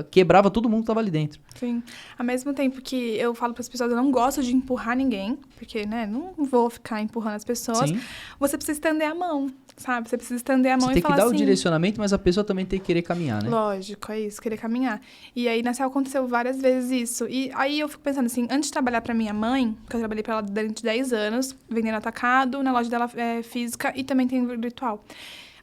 quebrava todo mundo que estava ali dentro. Sim. Ao mesmo tempo que eu falo para as pessoas, eu não gosto de empurrar ninguém, porque, né, não vou ficar empurrando as pessoas. Sim. Você precisa estender a mão, sabe? Você precisa estender a mão Você e tem falar que dar assim... o direcionamento, mas a pessoa também tem que querer caminhar, né? Lógico, é isso, querer caminhar. E aí, na Céu aconteceu várias vezes isso. E aí eu fico pensando assim, antes de trabalhar para minha mãe, que eu trabalhei para ela durante 10 anos, vendendo atacado, na loja dela física e também tem virtual.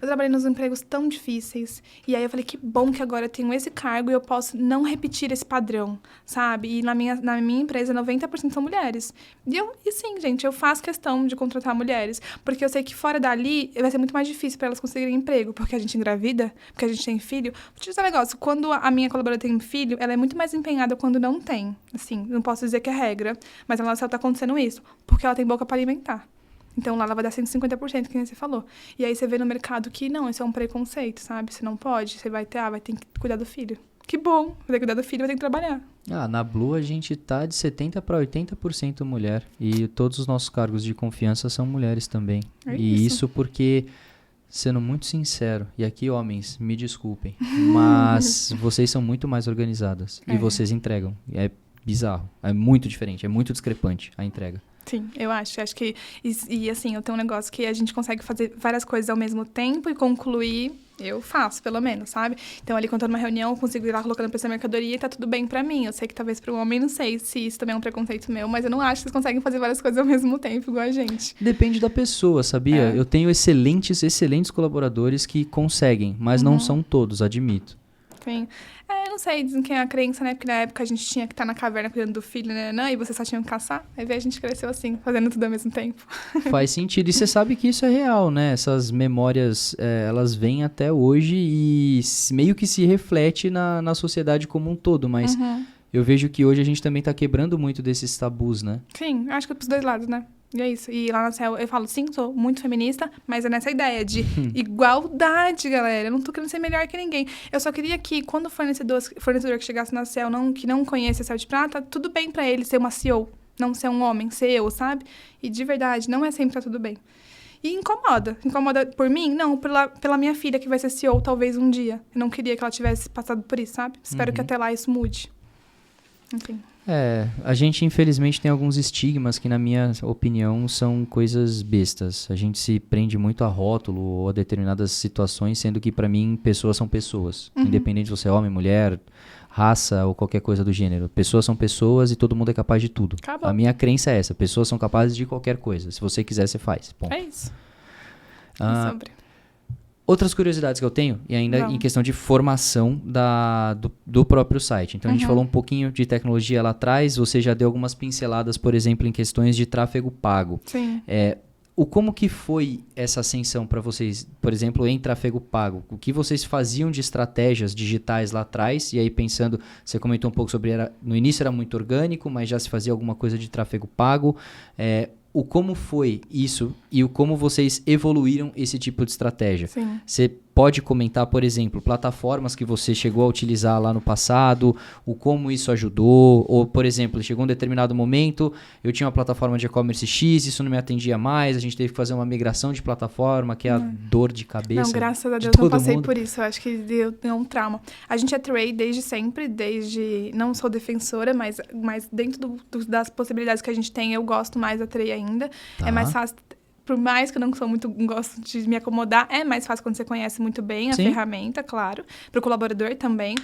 Eu trabalhei nos empregos tão difíceis. E aí eu falei, que bom que agora eu tenho esse cargo e eu posso não repetir esse padrão, sabe? E na minha empresa, 90% são mulheres. E sim, gente, eu faço questão de contratar mulheres. Porque eu sei que fora dali vai ser muito mais difícil para elas conseguirem emprego. Porque a gente engravida, porque a gente tem filho. Vou te dizer um negócio, quando a minha colaboradora tem filho, ela é muito mais empenhada quando não tem. Assim, não posso dizer que é regra, mas ela só tá acontecendo isso. Porque ela tem boca para alimentar. Então, lá ela vai dar 150%, que nem você falou. E aí você vê no mercado que, não, isso é um preconceito, sabe? Você não pode, você vai ter que cuidar do filho. Que bom, vai ter que cuidar do filho, vai ter que trabalhar. Na Blue a gente tá de 70% para 80% mulher. E todos os nossos cargos de confiança são mulheres também. E isso porque, sendo muito sincero, e aqui homens, me desculpem, mas vocês são muito mais organizadas. E vocês entregam. É bizarro, é muito diferente, é muito discrepante a entrega. Sim, eu acho. Acho que... E assim, eu tenho um negócio que a gente consegue fazer várias coisas ao mesmo tempo e concluir... Eu faço, pelo menos, sabe? Então, ali, quando eu tô numa reunião, eu consigo ir lá colocando pra essa mercadoria e tá tudo bem pra mim. Eu sei que talvez para um homem, não sei se isso também é um preconceito meu, mas eu não acho que eles conseguem fazer várias coisas ao mesmo tempo, igual a gente. Depende da pessoa, sabia? Eu tenho excelentes colaboradores que conseguem, mas não são todos, admito. Sim. Eu não sei, dizem que é a crença, né? Porque na época a gente tinha que estar na caverna cuidando do filho, né? E você só tinha que caçar. Aí a gente cresceu assim, fazendo tudo ao mesmo tempo. Faz sentido. E você sabe que isso é real, né? Essas memórias, elas vêm até hoje e meio que se reflete na sociedade como um todo. Mas eu vejo que hoje a gente também tá quebrando muito desses tabus, né? Sim, acho que é pros dois lados, né? E é isso. E lá na CEL eu falo, sim, sou muito feminista, mas é nessa ideia de igualdade, galera. Eu não tô querendo ser melhor que ninguém. Eu só queria que, quando o fornecedor que chegasse na CEL que não conhece a CEL de Prata, tudo bem pra ele ser uma CEO, não ser um homem, ser eu, sabe? E de verdade, não é sempre tá tudo bem. E incomoda. Incomoda por mim? Não, pela minha filha, que vai ser CEO talvez um dia. Eu não queria que ela tivesse passado por isso, sabe? Espero que até lá isso mude. Enfim. A gente infelizmente tem alguns estigmas que, na minha opinião, são coisas bestas. A gente se prende muito a rótulo ou a determinadas situações, sendo que, pra mim, pessoas são pessoas. Independente se você é homem, mulher, raça ou qualquer coisa do gênero. Pessoas são pessoas e todo mundo é capaz de tudo. Acabou. A minha crença é essa. Pessoas são capazes de qualquer coisa. Se você quiser, você faz. Ponto. É isso. Sobre. Outras curiosidades que eu tenho, e ainda em questão de formação do próprio site. Então, a gente falou um pouquinho de tecnologia lá atrás, você já deu algumas pinceladas, por exemplo, em questões de tráfego pago. Sim. Como que foi essa ascensão para vocês, por exemplo, em tráfego pago? O que vocês faziam de estratégias digitais lá atrás? E aí, pensando, você comentou um pouco sobre, no início era muito orgânico, mas já se fazia alguma coisa de tráfego pago. O como foi isso e o como vocês evoluíram esse tipo de estratégia. Sim. Você pode comentar, por exemplo, plataformas que você chegou a utilizar lá no passado, o como isso ajudou, ou, por exemplo, chegou um determinado momento, eu tinha uma plataforma de e-commerce X, isso não me atendia mais, a gente teve que fazer uma migração de plataforma, que é a dor de cabeça. Não, graças a Deus não passei por isso, eu acho que deu um trauma. A gente é trade desde sempre, não sou defensora, mas dentro das possibilidades que a gente tem, eu gosto mais da trade ainda. Tá. É mais fácil. Por mais que eu não gosto de me acomodar, é mais fácil quando você conhece muito bem a ferramenta, claro. Para o colaborador também.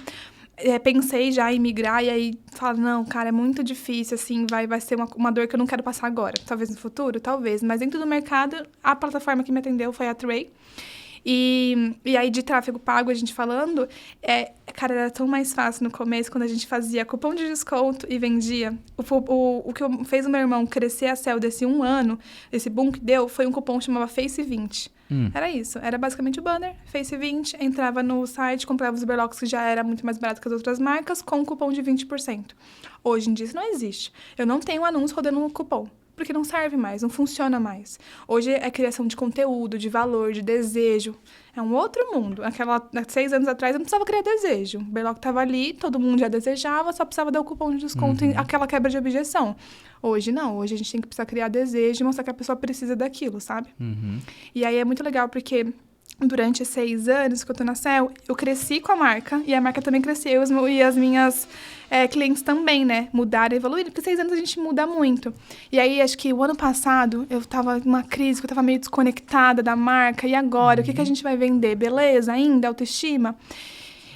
Pensei já em migrar e aí falo, não, cara, é muito difícil, assim, vai ser uma dor que eu não quero passar agora. Talvez no futuro, talvez. Mas dentro do mercado, a plataforma que me atendeu foi a Tray. E aí, de tráfego pago, a gente falando, cara, era tão mais fácil no começo, quando a gente fazia cupom de desconto e vendia. O que fez o meu irmão crescer a CEL desse 1 ano, esse boom que deu, foi um cupom que chamava Face 20. Era isso. Era basicamente o banner, Face 20, entrava no site, comprava os berlocks, que já era muito mais barato que as outras marcas, com um cupom de 20%. Hoje em dia, isso não existe. Eu não tenho anúncio rodando no cupom. Porque não serve mais, não funciona mais. Hoje é criação de conteúdo, de valor, de desejo. É um outro mundo. Há 6 anos atrás eu não precisava criar desejo. O berlock estava ali, todo mundo já desejava, só precisava dar o cupom de desconto e aquela quebra de objeção. Hoje não, hoje a gente tem que precisar criar desejo e mostrar que a pessoa precisa daquilo, sabe? E aí é muito legal porque durante 6 anos que eu tô na CEL, eu cresci com a marca e a marca também cresceu e as minhas clientes também, né? Mudaram, evoluíram. Porque 6 anos a gente muda muito. E aí, acho que o ano passado, eu tava numa crise, que eu tava meio desconectada da marca. E agora? O que a gente vai vender? Beleza ainda? Autoestima?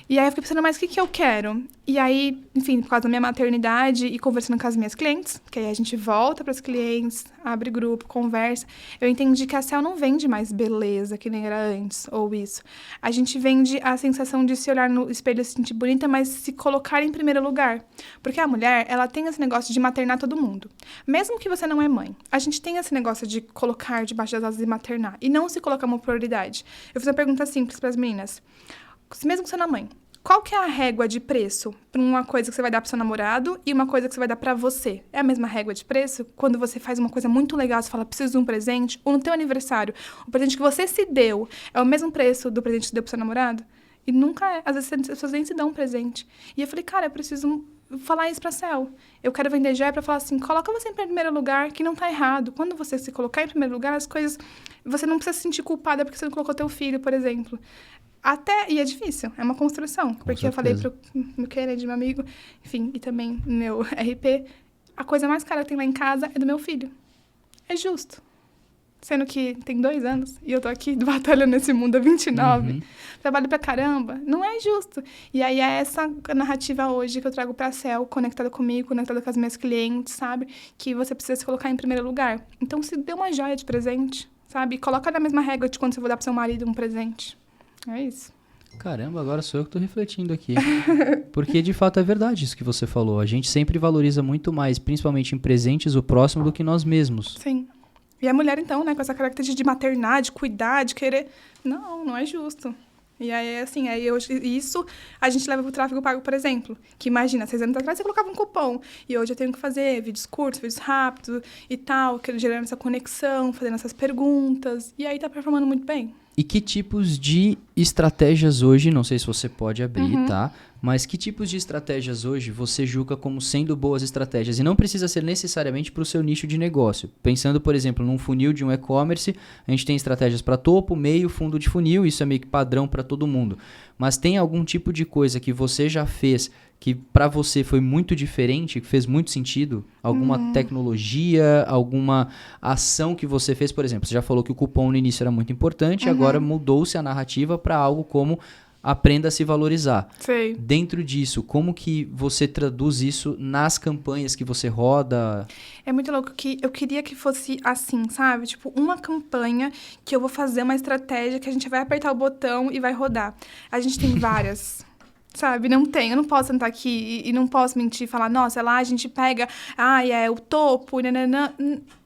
E aí eu fiquei pensando, mas o que eu quero? E aí, enfim, por causa da minha maternidade e conversando com as minhas clientes, que aí a gente volta para os clientes, abre grupo, conversa, eu entendi que a Cell não vende mais beleza, que nem era antes, ou isso. A gente vende a sensação de se olhar no espelho e se sentir bonita, mas se colocar em primeiro lugar. Porque a mulher, ela tem esse negócio de maternar todo mundo. Mesmo que você não é mãe, a gente tem esse negócio de colocar debaixo das asas e maternar, e não se colocar uma prioridade. Eu fiz uma pergunta simples para as meninas. Mesmo que você não é mãe, qual que é a régua de preço para uma coisa que você vai dar para seu namorado e uma coisa que você vai dar para você? É a mesma régua de preço? Quando você faz uma coisa muito legal, você fala, preciso de um presente, ou no teu aniversário, o presente que você se deu é o mesmo preço do presente que você deu para seu namorado? E nunca é. Às vezes as pessoas nem se dão um presente. E eu falei, cara, eu preciso falar isso pra Cell. Eu quero vender joia pra falar assim, coloca você em primeiro lugar, que não tá errado. Quando você se colocar em primeiro lugar, as coisas... Você não precisa se sentir culpada porque você não colocou teu filho, por exemplo. E é difícil, é uma construção. Porque eu falei pro meu Kennedy, meu amigo, enfim, e também meu RP, a coisa mais cara que tem lá em casa é do meu filho. É justo. Sendo que tem 2 anos e eu tô aqui batalhando nesse mundo há 29. Uhum. Trabalho pra caramba. Não é justo. E aí é essa narrativa hoje que eu trago pra Cell, conectada comigo, conectada com as minhas clientes, sabe? Que você precisa se colocar em primeiro lugar. Então, se dê uma joia de presente, sabe? Coloca na mesma régua de quando você for dar pro seu marido um presente. É isso. Caramba, agora sou eu que tô refletindo aqui. Porque, de fato, é verdade isso que você falou. A gente sempre valoriza muito mais, principalmente em presentes, o próximo do que nós mesmos. Sim. E a mulher, então, né, com essa característica de maternar, de cuidar, de querer... Não é justo. E aí, assim, isso a gente leva pro tráfego pago, por exemplo. Que imagina, 6 anos atrás você colocava um cupom. E hoje eu tenho que fazer vídeos curtos, vídeos rápidos e tal, gerando essa conexão, fazendo essas perguntas. E aí tá performando muito bem. E que tipos de estratégias hoje, não sei se você pode abrir, tá? Mas que tipos de estratégias hoje você julga como sendo boas estratégias? E não precisa ser necessariamente para o seu nicho de negócio. Pensando, por exemplo, num funil de um e-commerce, a gente tem estratégias para topo, meio, fundo de funil, isso é meio que padrão para todo mundo. Mas tem algum tipo de coisa que você já fez que para você foi muito diferente, que fez muito sentido? Alguma tecnologia, alguma ação que você fez? Por exemplo, você já falou que o cupom no início era muito importante, agora mudou-se a narrativa para algo como aprenda a se valorizar. Sei. Dentro disso, como que você traduz isso nas campanhas que você roda? É muito louco que eu queria que fosse assim, sabe? Tipo, uma campanha que eu vou fazer uma estratégia que a gente vai apertar o botão e vai rodar. A gente tem várias... Sabe, não tem, eu não posso sentar aqui e não posso mentir e falar, nossa, lá a gente pega, é o topo, nananã.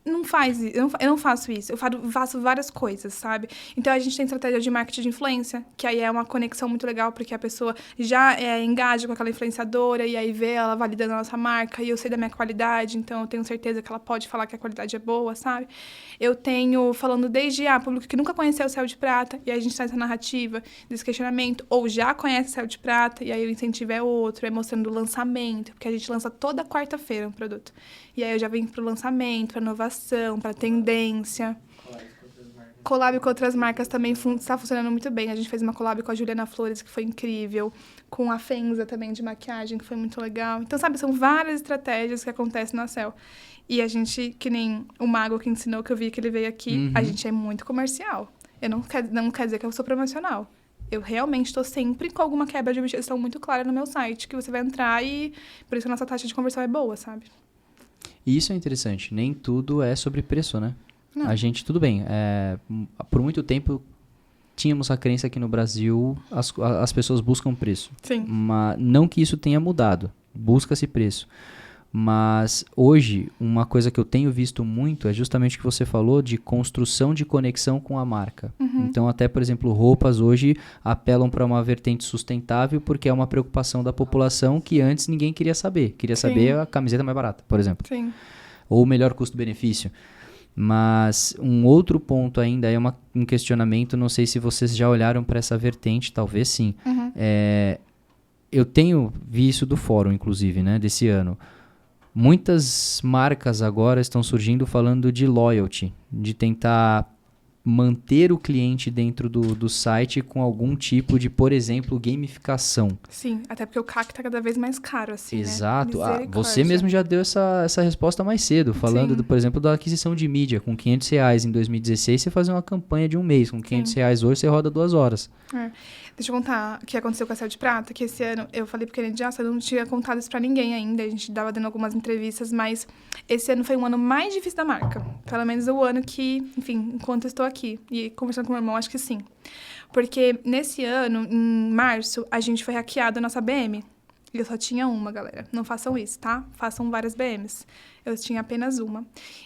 Não faz isso, eu não faço isso, eu faço várias coisas, sabe? Então a gente tem estratégia de marketing de influência, que aí é uma conexão muito legal, porque a pessoa já engaja com aquela influenciadora e aí vê ela validando a nossa marca e eu sei da minha qualidade, então eu tenho certeza que ela pode falar que a qualidade é boa, sabe? Eu tenho falando desde público que nunca conheceu o Céu de Prata, e aí a gente traz essa narrativa desse questionamento, ou já conhece o Céu de Prata, e aí o incentivo é outro, é mostrando o lançamento, porque a gente lança toda quarta-feira um produto. E aí eu já venho pro lançamento, pra inovação, pra tendência. Collab com outras marcas também está funcionando muito bem. A gente fez uma collab com a Juliana Flores, que foi incrível. Com a Fenza também, de maquiagem, que foi muito legal. Então, sabe, são várias estratégias que acontecem na Cell. E a gente, que nem o Mago que ensinou, que eu vi que ele veio aqui, a gente é muito comercial. Não quer dizer que eu sou promocional. Eu realmente estou sempre com alguma quebra de objeção muito clara no meu site, que você vai entrar e... Por isso a nossa taxa de conversão é boa, sabe? E isso é interessante. Nem tudo é sobre preço, né? Não. A gente, tudo bem. Por muito tempo, tínhamos a crença que no Brasil as pessoas buscam preço. Sim. Mas não que isso tenha mudado. Busca-se preço. Mas hoje, uma coisa que eu tenho visto muito é justamente o que você falou de construção de conexão com a marca. Então, até, por exemplo, roupas hoje apelam para uma vertente sustentável porque é uma preocupação da população que antes ninguém queria saber. Queria saber a camiseta mais barata, por exemplo. Sim. Ou o melhor custo-benefício. Mas um outro ponto ainda é um questionamento, não sei se vocês já olharam para essa vertente, talvez sim. Eu tenho visto do fórum, inclusive, né, desse ano. Muitas marcas agora estão surgindo falando de loyalty, de tentar manter o cliente dentro do site com algum tipo de, por exemplo, gamificação. Sim, até porque o CAC está cada vez mais caro, assim, Exato. Né? Você mesmo já deu essa resposta mais cedo, falando, por exemplo, da aquisição de mídia. Com R$500 em 2016, você fazia uma campanha de um mês. Com R$500 hoje, você roda 2 horas. Deixa eu contar o que aconteceu com a Céu de Prata, que esse ano eu falei pro Kennedy, eu não tinha contado isso pra ninguém ainda, a gente tava dando algumas entrevistas, mas esse ano foi um ano mais difícil da marca. Pelo menos o ano que, enfim, enquanto eu estou aqui. E conversando com o meu irmão, acho que sim. Porque nesse ano, em março, a gente foi hackeado a nossa BM. E eu só tinha uma, galera. Não façam isso, tá? Façam várias BMs. Eu tinha apenas uma.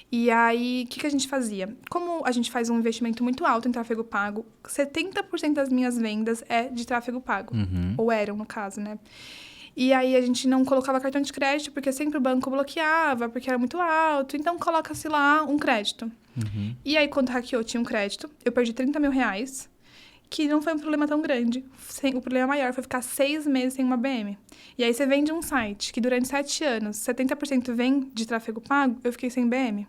E aí, o que a gente fazia? Como a gente faz um investimento muito alto em tráfego pago, 70% das minhas vendas é de tráfego pago. Ou eram, no caso, né? E aí, a gente não colocava cartão de crédito, porque sempre o banco bloqueava, porque era muito alto. Então, coloca-se lá um crédito. E aí, quando hackeou, tinha um crédito. Eu perdi 30 mil reais. Que não foi um problema tão grande. O problema maior foi ficar 6 meses sem uma BM. E aí você vende um site que durante 7 anos, 70% vem de tráfego pago, eu fiquei sem BM.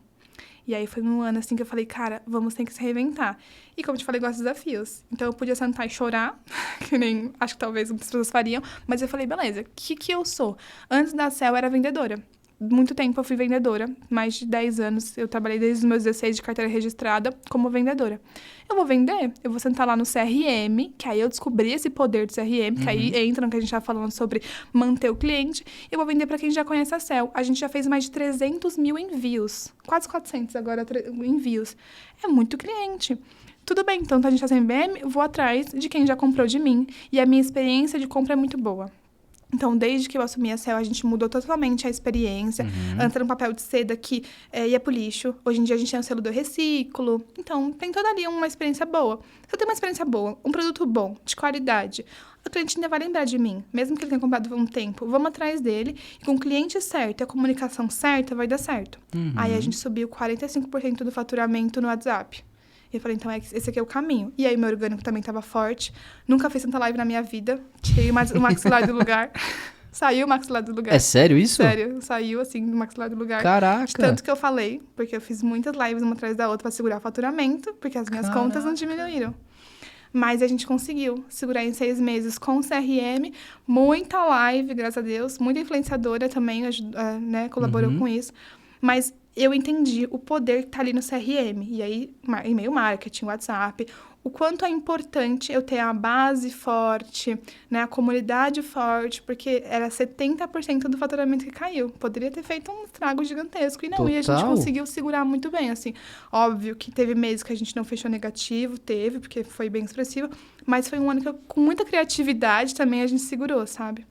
E aí foi um ano assim que eu falei, cara, vamos ter que se reinventar. E como eu te falei, eu gosto de desafios. Então eu podia sentar e chorar, que nem acho que talvez muitas pessoas fariam, mas eu falei, beleza, o que eu sou? Antes da Céu, eu era vendedora. Muito tempo eu fui vendedora, mais de 10 anos. Eu trabalhei desde os meus 16 de carteira registrada como vendedora. Eu vou vender, eu vou sentar lá no CRM, que aí eu descobri esse poder do CRM, que aí entra no que a gente tá falando sobre manter o cliente. Eu vou vender para quem já conhece a Céu. A gente já fez mais de 300 mil envios, quase 400 agora envios. É muito cliente. Tudo bem, então a gente tá sem BM, eu vou atrás de quem já comprou de mim. E a minha experiência de compra é muito boa. Então, desde que eu assumi a Céu, a gente mudou totalmente a experiência. Antes era um papel de seda que ia pro lixo. Hoje em dia, a gente tem o selo do reciclo. Então, tem toda ali uma experiência boa. Se eu tenho uma experiência boa, um produto bom, de qualidade, o cliente ainda vai lembrar de mim. Mesmo que ele tenha comprado há um tempo, vamos atrás dele. E com o cliente certo e a comunicação certa, vai dar certo. Aí, a gente subiu 45% do faturamento no WhatsApp. E eu falei, então, esse aqui é o caminho. E aí, meu orgânico também estava forte. Nunca fiz tanta live na minha vida. Tirei o maxilar do lugar. Saiu o maxilar do lugar. É sério isso? Sério. Saiu, assim, do maxilar do lugar. Caraca! De tanto que eu falei. Porque eu fiz muitas lives uma atrás da outra para segurar o faturamento. Porque as minhas contas não diminuíram. Mas a gente conseguiu segurar em 6 meses com o CRM. Muita live, graças a Deus. Muita influenciadora também né, colaborou com isso. Mas eu entendi o poder que tá ali no CRM. E aí, e-mail marketing, WhatsApp. O quanto é importante eu ter a base forte, né, a comunidade forte, porque era 70% do faturamento que caiu. Poderia ter feito um estrago gigantesco. E não, Total. E a gente conseguiu segurar muito bem, assim. Óbvio que teve meses que a gente não fechou negativo, porque foi bem expressivo. Mas foi um ano que, com muita criatividade, também a gente segurou, sabe?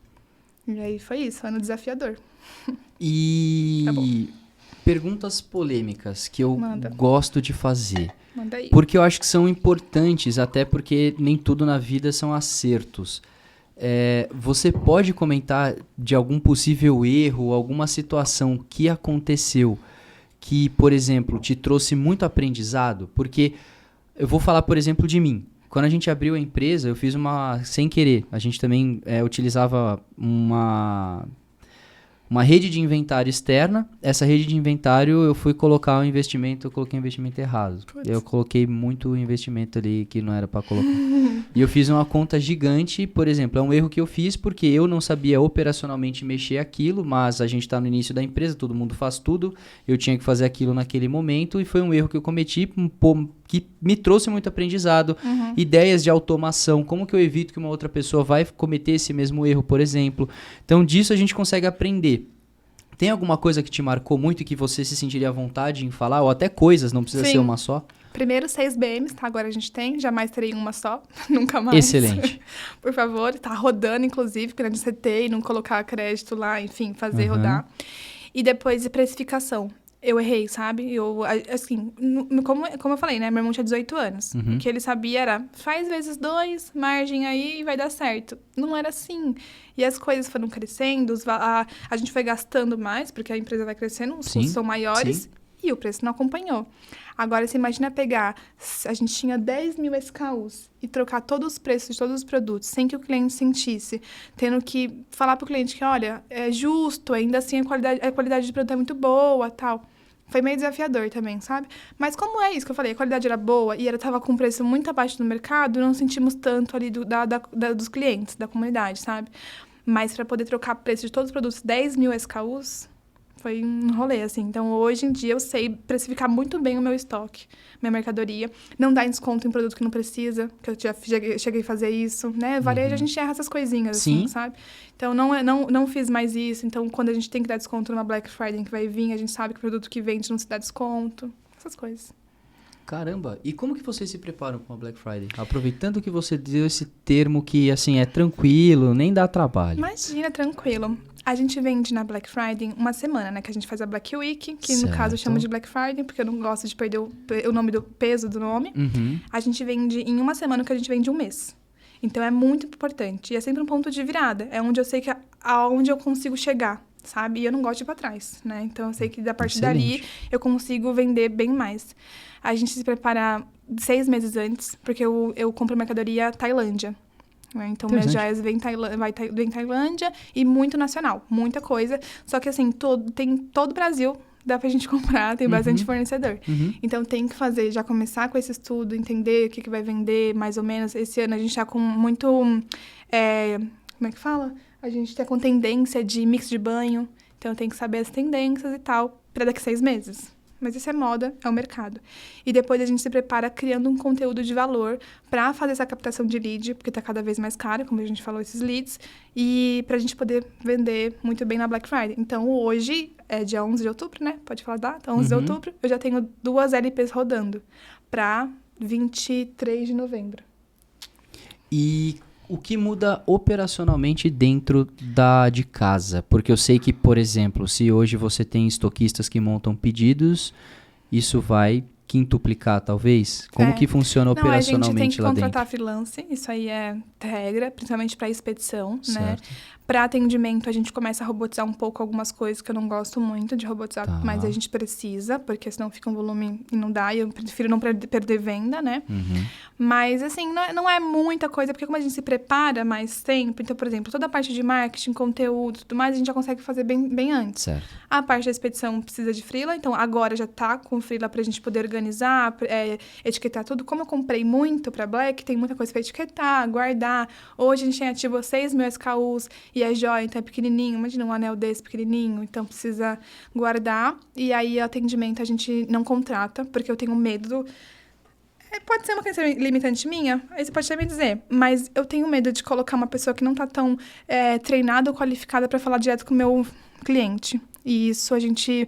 E aí foi isso, ano desafiador. E... Tá bom. Perguntas polêmicas que eu gosto de fazer. Manda aí. Porque eu acho que são importantes, até porque nem tudo na vida são acertos. Você pode comentar de algum possível erro, alguma situação que aconteceu que, por exemplo, te trouxe muito aprendizado? Porque eu vou falar, por exemplo, de mim. Quando a gente abriu a empresa, eu fiz sem querer, a gente também utilizava uma rede de inventário externa. Essa rede de inventário eu fui colocar eu coloquei um investimento errado. Putz. Eu coloquei muito investimento ali que não era para colocar. E eu fiz uma conta gigante, por exemplo, é um erro que eu fiz porque eu não sabia operacionalmente mexer aquilo, mas a gente está no início da empresa, todo mundo faz tudo, eu tinha que fazer aquilo naquele momento e foi um erro que eu cometi, que me trouxe muito aprendizado, ideias de automação, como que eu evito que uma outra pessoa vai cometer esse mesmo erro, por exemplo. Então, disso a gente consegue aprender. Tem alguma coisa que te marcou muito e que você se sentiria à vontade em falar? Ou até coisas, não precisa ser uma só? Primeiro, 6 BMs, tá? Agora a gente tem, jamais terei uma só, nunca mais. Excelente. Por favor, tá rodando, inclusive, querendo CT e não colocar crédito lá, enfim, fazer rodar. E depois, de precificação. Eu errei, sabe? Assim, como eu falei, né? Meu irmão tinha 18 anos. O que ele sabia era, faz vezes 2, margem aí e vai dar certo. Não era assim. E as coisas foram crescendo, a gente foi gastando mais, porque a empresa vai crescendo, os custos são maiores, e o preço não acompanhou. Agora, você imagina pegar, a gente tinha 10 mil SKUs e trocar todos os preços de todos os produtos, sem que o cliente sentisse, tendo que falar para o cliente que, olha, é justo, ainda assim a qualidade de produto é muito boa, tal. Foi meio desafiador também, sabe? Mas como é isso que eu falei, a qualidade era boa e estava com um preço muito abaixo do mercado, não sentimos tanto ali dos clientes, da comunidade, sabe? Mas para poder trocar preço de todos os produtos, 10 mil SKUs, foi um rolê, assim. Então, hoje em dia, eu sei precificar muito bem o meu estoque, minha mercadoria. Não dar desconto em produto que não precisa, que eu já cheguei a fazer isso, né? Varejo, a gente erra essas coisinhas, Sim. assim, sabe? Então, não fiz mais isso. Então, quando a gente tem que dar desconto numa Black Friday que vai vir, a gente sabe que o produto que vende não se dá desconto. Essas coisas. Caramba, e como que vocês se preparam para a Black Friday? Aproveitando que você deu esse termo que, assim, é tranquilo, nem dá trabalho. Imagina, tranquilo. A gente vende na Black Friday uma semana, né? Que a gente faz a Black Week, que no caso eu chamo de Black Friday, porque eu não gosto de perder o nome do peso do nome. Uhum. A gente vende em uma semana, que a gente vende um mês. Então, é muito importante. E é sempre um ponto de virada. É onde eu sei que aonde eu consigo chegar, sabe? E eu não gosto de ir pra trás, né? Então, eu sei que da partir dali eu consigo vender bem mais. A gente se prepara 6 meses antes, porque eu compro mercadoria Tailândia. Né? Então, minhas joias vem Tailândia e muito nacional, muita coisa. Só que, assim, tem todo o Brasil, dá pra gente comprar, tem bastante fornecedor. Então, tem que fazer, já começar com esse estudo, entender o que vai vender, mais ou menos. Esse ano a gente tá com muito... como é que fala? A gente tá com tendência de mix de banho. Então, tem que saber as tendências e tal, pra daqui 6 meses. Mas isso é moda, é o mercado. E depois a gente se prepara criando um conteúdo de valor para fazer essa captação de lead, porque tá cada vez mais caro, como a gente falou, esses leads, e pra gente poder vender muito bem na Black Friday. Então, hoje, é dia 11 de outubro, né? Pode falar a data? 11 de outubro, eu já tenho 2 LPs rodando pra 23 de novembro. E o que muda operacionalmente dentro de casa? Porque eu sei que, por exemplo, se hoje você tem estoquistas que montam pedidos, isso vai quintuplicar, talvez? Como que funciona operacionalmente lá dentro? A gente tem que contratar freelance, isso aí é regra, principalmente para expedição, né? Para atendimento, a gente começa a robotizar um pouco algumas coisas que eu não gosto muito de robotizar, mas a gente precisa, porque senão fica um volume e não dá, e eu prefiro não perder venda, né? Mas, assim, não é muita coisa, porque como a gente se prepara mais tempo, então, por exemplo, toda a parte de marketing, conteúdo, tudo mais, a gente já consegue fazer bem antes. Certo. A parte da expedição precisa de freela, então agora já tá com freela pra gente poder organizar, etiquetar tudo. Como eu comprei muito pra Black, tem muita coisa pra etiquetar, guardar. Hoje a gente tem ativo 6 mil SKUs e a joia, então é pequenininho. Imagina um anel desse pequenininho, então precisa guardar. E aí, atendimento a gente não contrata, porque eu tenho medo... Pode ser uma crença limitante minha, aí você pode até me dizer, mas eu tenho medo de colocar uma pessoa que não tá tão treinada ou qualificada para falar direto com o meu cliente. E isso a gente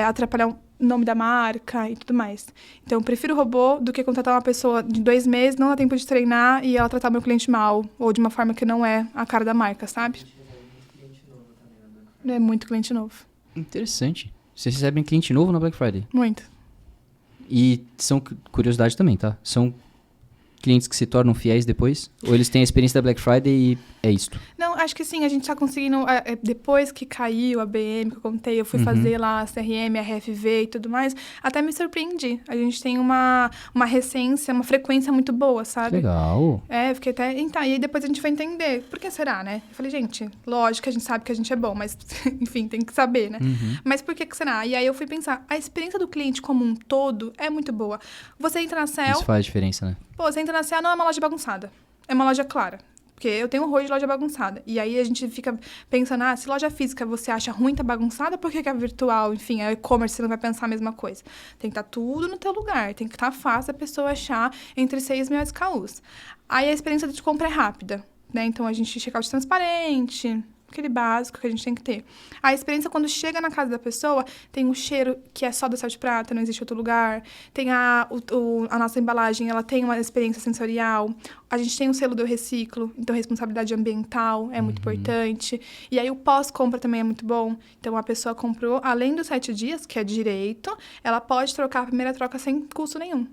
atrapalhar o nome da marca e tudo mais. Então, eu prefiro robô do que contratar uma pessoa de 2 meses, não dá tempo de treinar e ela tratar o meu cliente mal, ou de uma forma que não é a cara da marca, sabe? É muito cliente novo. Interessante. Vocês recebem cliente novo na Black Friday? Muito. E são, curiosidade também, tá? São clientes que se tornam fiéis depois? Ou eles têm a experiência da Black Friday e é isto? Não, acho que sim, a gente tá conseguindo... depois que caiu a BM, que eu contei, eu fui fazer lá a CRM, a RFV e tudo mais, até me surpreendi. A gente tem uma recência, uma frequência muito boa, sabe? Legal. Eu fiquei até... Então, e aí depois a gente vai entender. Por que será, né? Eu falei, gente, lógico que a gente sabe que a gente é bom, mas, enfim, tem que saber, né? Mas por que será? E aí eu fui pensar, a experiência do cliente como um todo é muito boa. Você entra na Cell... Isso faz diferença, né? Pô, você entra na Cell, não é uma loja bagunçada. É uma loja clara. Porque eu tenho horror de loja bagunçada. E aí a gente fica pensando, se loja física você acha ruim, tá bagunçada, por que é virtual? Enfim, é e-commerce, você não vai pensar a mesma coisa. Tem que estar tudo no teu lugar. Tem que estar fácil a pessoa achar entre 6 mil SKUs. Aí a experiência de compra é rápida, né? Então a gente check-out transparente... aquele básico que a gente tem que ter. A experiência, quando chega na casa da pessoa, tem um cheiro que é só do Céu de Prata, não existe outro lugar. Tem a nossa embalagem, ela tem uma experiência sensorial. A gente tem o selo do reciclo, então responsabilidade ambiental é muito importante. E aí o pós-compra também é muito bom. Então a pessoa comprou, além dos 7 dias, que é direito, ela pode trocar a primeira troca sem custo nenhum.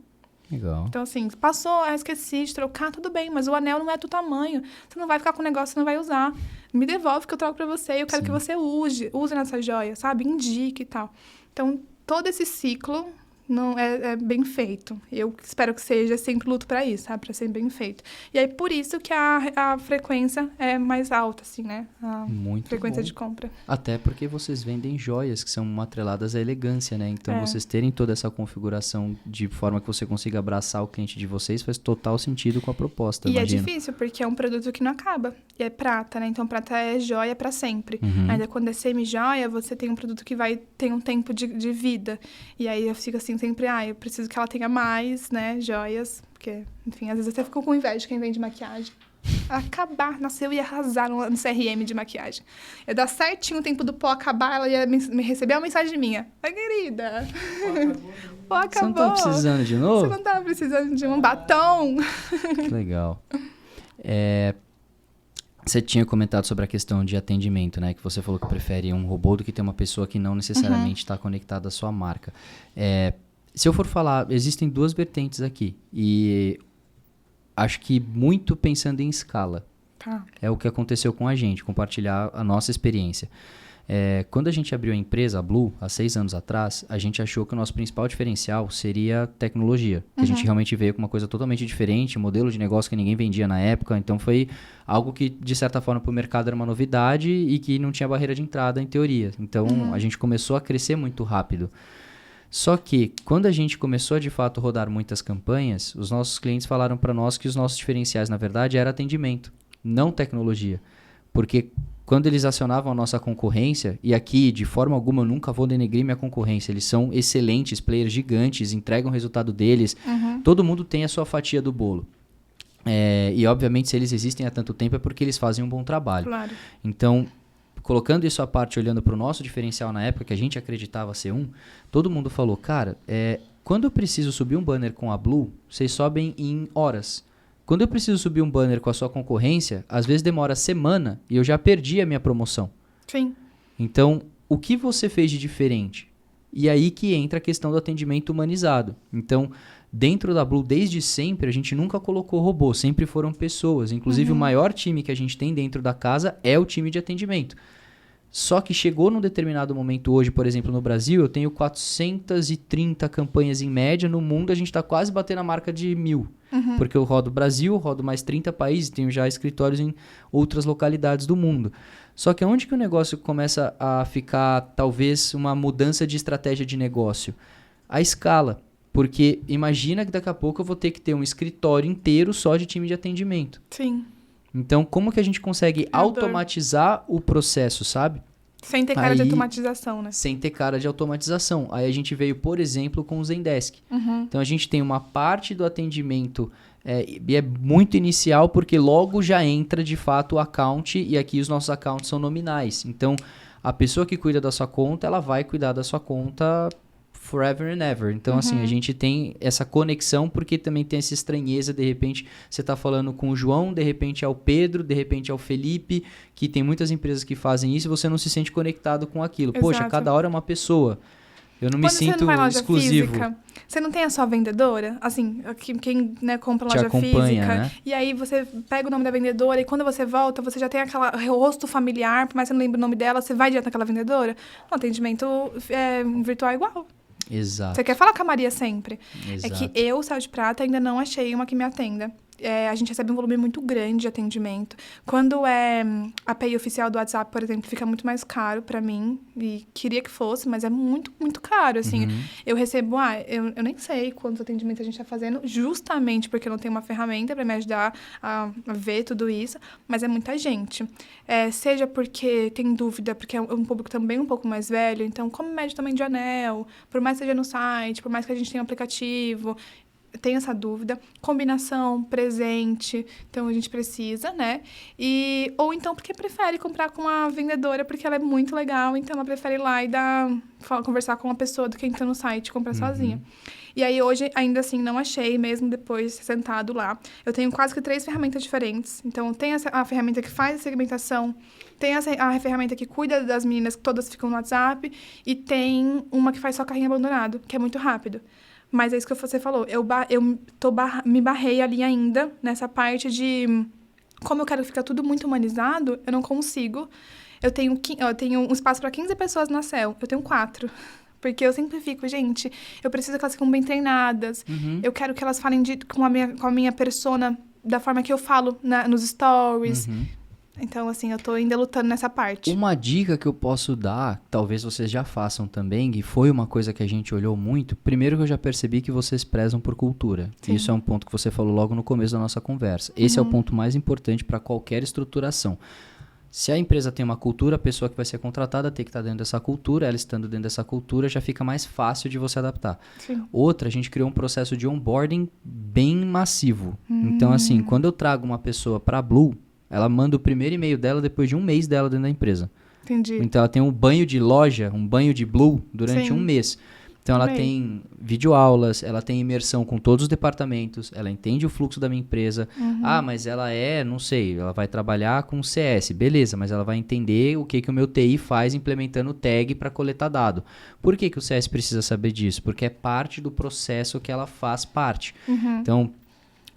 Legal. Então, assim, passou, esqueci de trocar, tudo bem, mas o anel não é do tamanho. Você não vai ficar com o negócio, você não vai usar. Me devolve que eu troco pra você e eu quero que você use nessa joia, sabe? Indique e tal. Então, todo esse ciclo não é bem feito. Eu espero que seja, sempre luto para isso, sabe? Para ser bem feito. E aí, por isso que a frequência é mais alta, assim, né? A Muito frequência bom. de compra. Até porque vocês vendem joias que são atreladas à elegância, né? Então, vocês terem toda essa configuração de forma que você consiga abraçar o cliente de vocês faz total sentido com a proposta, E imagino. é difícil, porque é um produto que não acaba. E é prata, né? Então, prata é joia para sempre. Ainda quando é semi-joia, você tem um produto que tem um tempo de vida. E aí, eu fico assim, sempre, eu preciso que ela tenha mais, né, joias. Porque, enfim, às vezes eu até fico com inveja de quem vende maquiagem. Acabar, nossa, eu ia arrasar no CRM de maquiagem. Ia dar certinho o tempo do pó acabar, ela ia me receber uma mensagem minha. Ai, querida, pó acabou. Você não tá precisando de novo? Você não tá precisando de um batom? Que legal. Você tinha comentado sobre a questão de atendimento, né? Que você falou que prefere um robô do que ter uma pessoa que não necessariamente está conectada à sua marca. Se eu for falar, existem duas vertentes aqui. E acho que muito pensando em escala. Tá. É o que aconteceu com a gente, compartilhar a nossa experiência. Quando a gente abriu a empresa, a Blue, há 6 anos atrás, a gente achou que o nosso principal diferencial seria tecnologia. Que a gente realmente veio com uma coisa totalmente diferente, um modelo de negócio que ninguém vendia na época. Então, foi algo que, de certa forma, para o mercado era uma novidade e que não tinha barreira de entrada, em teoria. Então, a gente começou a crescer muito rápido. Só que, quando a gente começou a, de fato, rodar muitas campanhas, os nossos clientes falaram para nós que os nossos diferenciais, na verdade, era atendimento, não tecnologia. Porque quando eles acionavam a nossa concorrência, e aqui, de forma alguma, eu nunca vou denegrir minha concorrência, eles são excelentes, players gigantes, entregam o resultado deles, todo mundo tem a sua fatia do bolo. E, obviamente, se eles existem há tanto tempo é porque eles fazem um bom trabalho. Claro. Então, colocando isso à parte, olhando para o nosso diferencial na época, que a gente acreditava ser todo mundo falou, cara, quando eu preciso subir um banner com a Blue, vocês sobem em horas. Quando eu preciso subir um banner com a sua concorrência, às vezes demora semana e eu já perdi a minha promoção. Sim. Então, o que você fez de diferente? E aí que entra a questão do atendimento humanizado. Então, dentro da Blue, desde sempre, a gente nunca colocou robô, sempre foram pessoas. Inclusive, o maior time que a gente tem dentro da casa é o time de atendimento. Só que chegou num determinado momento hoje, por exemplo, no Brasil, eu tenho 430 campanhas em média. No mundo, a gente está quase batendo a marca de 1.000. Porque eu rodo Brasil, rodo mais 30 países, tenho já escritórios em outras localidades do mundo. Só que onde que o negócio começa a ficar, talvez, uma mudança de estratégia de negócio? A escala. Porque imagina que daqui a pouco eu vou ter que ter um escritório inteiro só de time de atendimento. Sim. Então, como que a gente consegue automatizar o processo, sabe? Sem ter cara de automatização, né? Sem ter cara de automatização. Aí a gente veio, por exemplo, com o Zendesk. Então, a gente tem uma parte do atendimento, e é muito inicial, porque logo já entra, de fato, o account, e aqui os nossos accounts são nominais. Então, a pessoa que cuida da sua conta, ela vai cuidar da sua conta forever and ever. Então, assim, a gente tem essa conexão, porque também tem essa estranheza, de repente, você está falando com o João, de repente é o Pedro, de repente é o Felipe, que tem muitas empresas que fazem isso e você não se sente conectado com aquilo. Exato. Poxa, cada hora é uma pessoa. Eu não me sinto você não vai loja exclusivo. Física, você não tem a sua vendedora? Assim, quem compra loja acompanha, física. né? E aí você pega o nome da vendedora e quando você volta, você já tem aquele rosto familiar, por mais que você não lembre o nome dela, você vai direto naquela vendedora. O atendimento virtual é igual. Exato. Você quer falar com a Maria sempre. Exato. É que eu, Sal de Prata, ainda não achei uma que me atenda. A gente recebe um volume muito grande de atendimento. Quando é a API oficial do WhatsApp, por exemplo, fica muito mais caro pra mim. E queria que fosse, mas é muito, muito caro, assim. Eu recebo, eu nem sei quantos atendimentos a gente tá fazendo, justamente porque eu não tenho uma ferramenta pra me ajudar a ver tudo isso. Mas é muita gente. Seja porque tem dúvida, porque é um público também um pouco mais velho. Então, como mede o tamanho de anel, por mais que seja no site, por mais que a gente tenha um aplicativo... Tem essa dúvida, combinação, presente, então a gente precisa, né? Ou então porque prefere comprar com a vendedora porque ela é muito legal, então ela prefere ir lá e conversar com uma pessoa do que entrar no site e comprar sozinha. E aí hoje, ainda assim, não achei, mesmo depois de sentado lá. Eu tenho quase que 3 ferramentas diferentes. Então, tem a ferramenta que faz a segmentação, tem a ferramenta que cuida das meninas que todas ficam no WhatsApp e tem uma que faz só carrinho abandonado, que é muito rápido. Mas é isso que você falou. Me barrei ali ainda, nessa parte de... Como eu quero ficar tudo muito humanizado, eu não consigo. Eu tenho um espaço para 15 pessoas na CEL. Eu tenho 4. Porque eu sempre fico, gente, eu preciso que elas fiquem bem treinadas. Eu quero que elas falem com a minha persona da forma que eu falo nos stories. Então, assim, eu tô ainda lutando nessa parte. Uma dica que eu posso dar, talvez vocês já façam também, e foi uma coisa que a gente olhou muito. Primeiro que eu já percebi que vocês prezam por cultura. Sim. Isso é um ponto que você falou logo no começo da nossa conversa. Esse é o ponto mais importante para qualquer estruturação. Se a empresa tem uma cultura, a pessoa que vai ser contratada tem que estar dentro dessa cultura. Ela estando dentro dessa cultura, já fica mais fácil de você adaptar. Sim. Outra, a gente criou um processo de onboarding bem massivo. Então, assim, quando eu trago uma pessoa para a Blue, ela manda o primeiro e-mail dela depois de um mês dela dentro da empresa. Entendi. Então, ela tem um banho de loja, um banho de Blue durante um mês. Então, ela tem videoaulas, ela tem imersão com todos os departamentos, ela entende o fluxo da minha empresa. Ah, mas ela não sei, ela vai trabalhar com CS. Beleza, mas ela vai entender o que o meu TI faz implementando tag para coletar dado. Por que o CS precisa saber disso? Porque é parte do processo que ela faz parte. Então,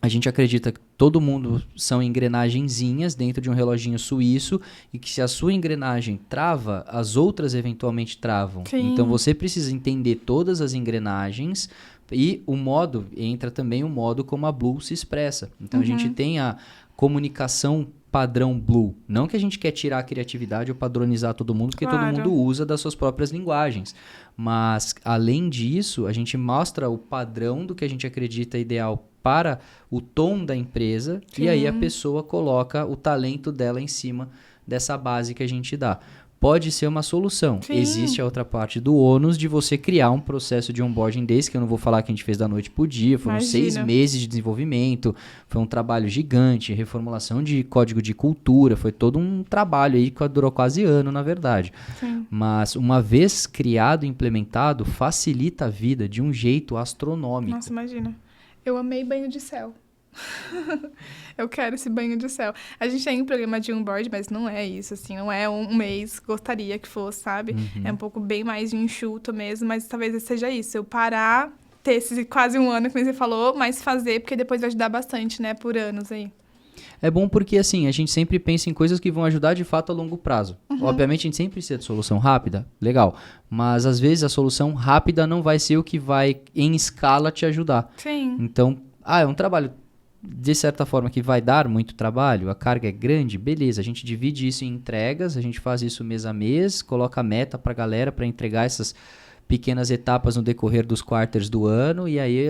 a gente acredita que todo mundo são engrenagenzinhas dentro de um reloginho suíço e que se a sua engrenagem trava, as outras eventualmente travam. Sim. Então você precisa entender todas as engrenagens e entra também o modo como a Blue se expressa. Então a gente tem a comunicação padrão Blue. Não que a gente quer tirar a criatividade ou padronizar todo mundo, porque todo mundo usa das suas próprias linguagens. Mas, além disso, a gente mostra o padrão do que a gente acredita ideal para o tom da empresa. Sim. E aí a pessoa coloca o talento dela em cima dessa base que a gente dá. Pode ser uma solução. Sim. Existe a outra parte do ônus de você criar um processo de onboarding desse, que eu não vou falar que a gente fez da noite pro dia, foram 6 meses de desenvolvimento, foi um trabalho gigante, reformulação de código de cultura, foi todo um trabalho aí que durou quase ano, na verdade. Sim. Mas uma vez criado e implementado, facilita a vida de um jeito astronômico. Nossa, imagina. Eu amei banho de céu. Eu quero esse banho de céu. A gente tem um programa de onboard, mas não é isso, assim, não é um mês, gostaria que fosse, sabe? É um pouco bem mais de enxuto mesmo, mas talvez seja isso, eu parar, ter esse quase um ano, como você falou, mas fazer, porque depois vai ajudar bastante, né, por anos aí. É bom porque, assim, a gente sempre pensa em coisas que vão ajudar de fato a longo prazo. Obviamente, a gente sempre precisa de solução rápida, legal. Mas, às vezes, a solução rápida não vai ser o que vai, em escala, te ajudar. Sim. Então, é um trabalho, de certa forma, que vai dar muito trabalho, a carga é grande, beleza. A gente divide isso em entregas, a gente faz isso mês a mês, coloca meta pra galera para entregar essas pequenas etapas no decorrer dos quarters do ano, e aí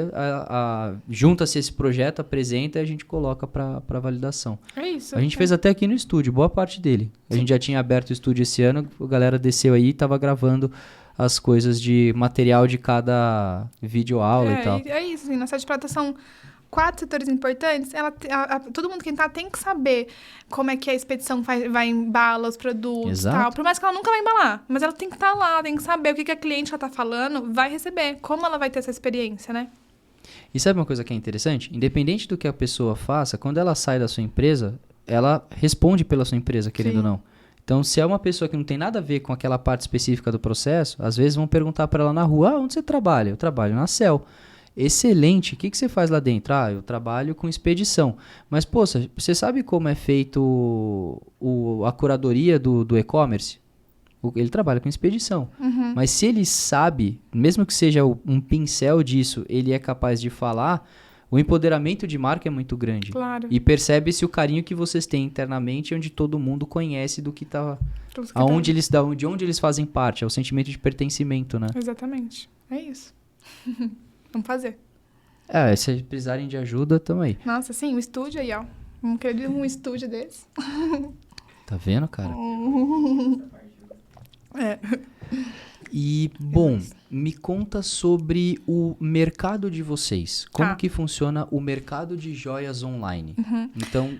junta-se esse projeto, apresenta e a gente coloca para validação. É isso. A gente fez até aqui no estúdio, boa parte dele. A gente já tinha aberto o estúdio esse ano, a galera desceu aí e estava gravando as coisas de material de cada videoaula e tal. É isso, assim, na sede de prata são 4 setores importantes, todo mundo que entrar tem que saber como é que a expedição vai embalar os produtos e tal. Por mais que ela nunca vai embalar, mas ela tem que estar lá, tem que saber o que a cliente que ela tá falando vai receber, como ela vai ter essa experiência, né? E sabe uma coisa que é interessante? Independente do que a pessoa faça, quando ela sai da sua empresa, ela responde pela sua empresa, querendo ou não. Então, se é uma pessoa que não tem nada a ver com aquela parte específica do processo, às vezes vão perguntar para ela na rua, onde você trabalha? Eu trabalho na Cell. Excelente, o que você faz lá dentro? Eu trabalho com expedição. Mas, poxa, você sabe como é feito a curadoria do e-commerce? Ele trabalha com expedição. Mas se ele sabe, mesmo que seja um pincel disso, ele é capaz de falar, o empoderamento de marca é muito grande. Claro. E percebe-se o carinho que vocês têm internamente, onde todo mundo conhece do que tá... de onde eles fazem parte. É o sentimento de pertencimento, né? Exatamente. É isso. Vamos fazer. Se precisarem de ajuda, tamo aí. Nossa, sim, o estúdio aí, ó. Vamos querer um estúdio desse. Tá vendo, cara? É. E, bom, me conta sobre o mercado de vocês. Como que funciona o mercado de joias online? Então,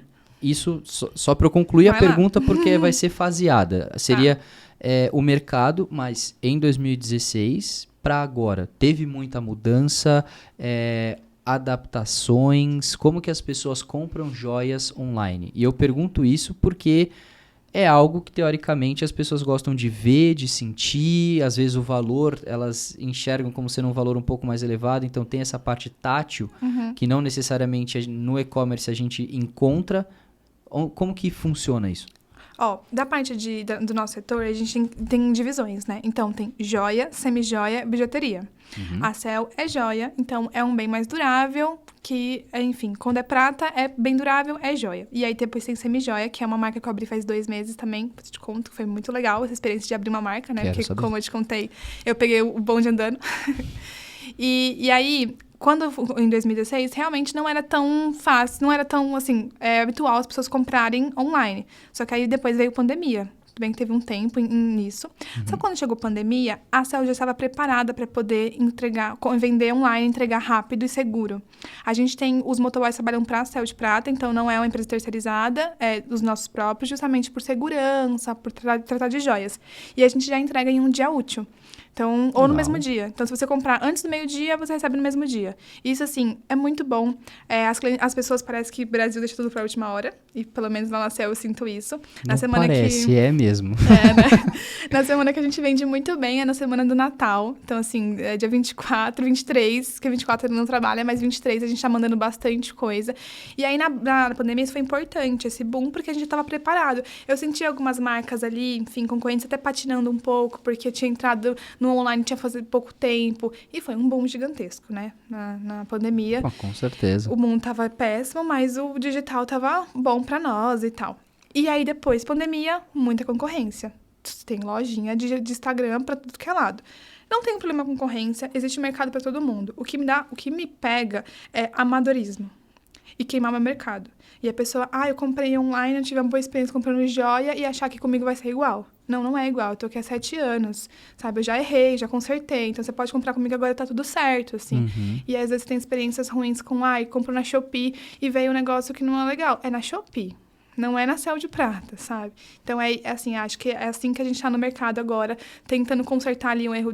isso, só para eu concluir a pergunta, porque vai ser faseada. Seria o mercado, mas em 2016... para agora, teve muita mudança, adaptações, como que as pessoas compram joias online? E eu pergunto isso porque é algo que, teoricamente, as pessoas gostam de ver, de sentir, às vezes o valor, elas enxergam como sendo um valor um pouco mais elevado, então tem essa parte tátil, que não necessariamente no e-commerce a gente encontra. Como que funciona isso? Ó, da parte do nosso setor, a gente tem divisões, né? Então, tem joia, semi-joia, bijuteria. A Cell é joia, então é um bem mais durável, que, enfim, quando é prata, é bem durável, é joia. E aí depois tem semi-joia, que é uma marca que eu abri faz 2 meses também, eu te conto, foi muito legal essa experiência de abrir uma marca, né? Porque, como eu te contei, eu peguei o bonde andando. E aí... em 2016, realmente não era tão fácil, não era tão, assim, habitual as pessoas comprarem online. Só que aí depois veio pandemia. Tudo bem que teve um tempo nisso. Só que quando chegou pandemia, a Cell já estava preparada para poder vender online, entregar rápido e seguro. A gente tem, os motoboys trabalham para a Cell de Prata, então não é uma empresa terceirizada, é dos nossos próprios, justamente por segurança, por tratar de joias. E a gente já entrega em um dia útil. Então, ou no mesmo dia. Então, se você comprar antes do meio-dia, você recebe no mesmo dia. Isso, assim, é muito bom. As pessoas parecem que o Brasil deixa tudo para a última hora. E, pelo menos, lá na Cell eu sinto isso. É mesmo. Né? Na semana que a gente vende muito bem é na semana do Natal. Então, assim, dia 24, 23, que 24 ele não trabalha, mas 23 a gente tá mandando bastante coisa. E aí, na pandemia, isso foi importante, esse boom, porque a gente estava preparado. Eu senti algumas marcas ali, enfim, concorrentes até patinando um pouco, porque eu tinha entrado no online, tinha fazendo pouco tempo. E foi um boom gigantesco, né? Na pandemia. Com certeza. O mundo tava péssimo, mas o digital tava bom pra nós e tal. E aí, depois, pandemia, muita concorrência. Tem lojinha de Instagram pra tudo que é lado. Não tem problema com concorrência, existe mercado pra todo mundo. O que me pega é amadorismo e queimar meu mercado. E a pessoa, eu comprei online, eu tive uma boa experiência comprando joia e achar que comigo vai ser igual. Não é igual. Eu tô aqui há 7 anos, sabe? Eu já errei, já consertei. Então, você pode comprar comigo agora, tá tudo certo, assim. E, às vezes, tem experiências ruins com, comprou na Shopee e veio um negócio que não é legal. É na Shopee. Não é na Cell de Prata, sabe? Então, assim, acho que é assim que a gente tá no mercado agora, tentando consertar ali um erro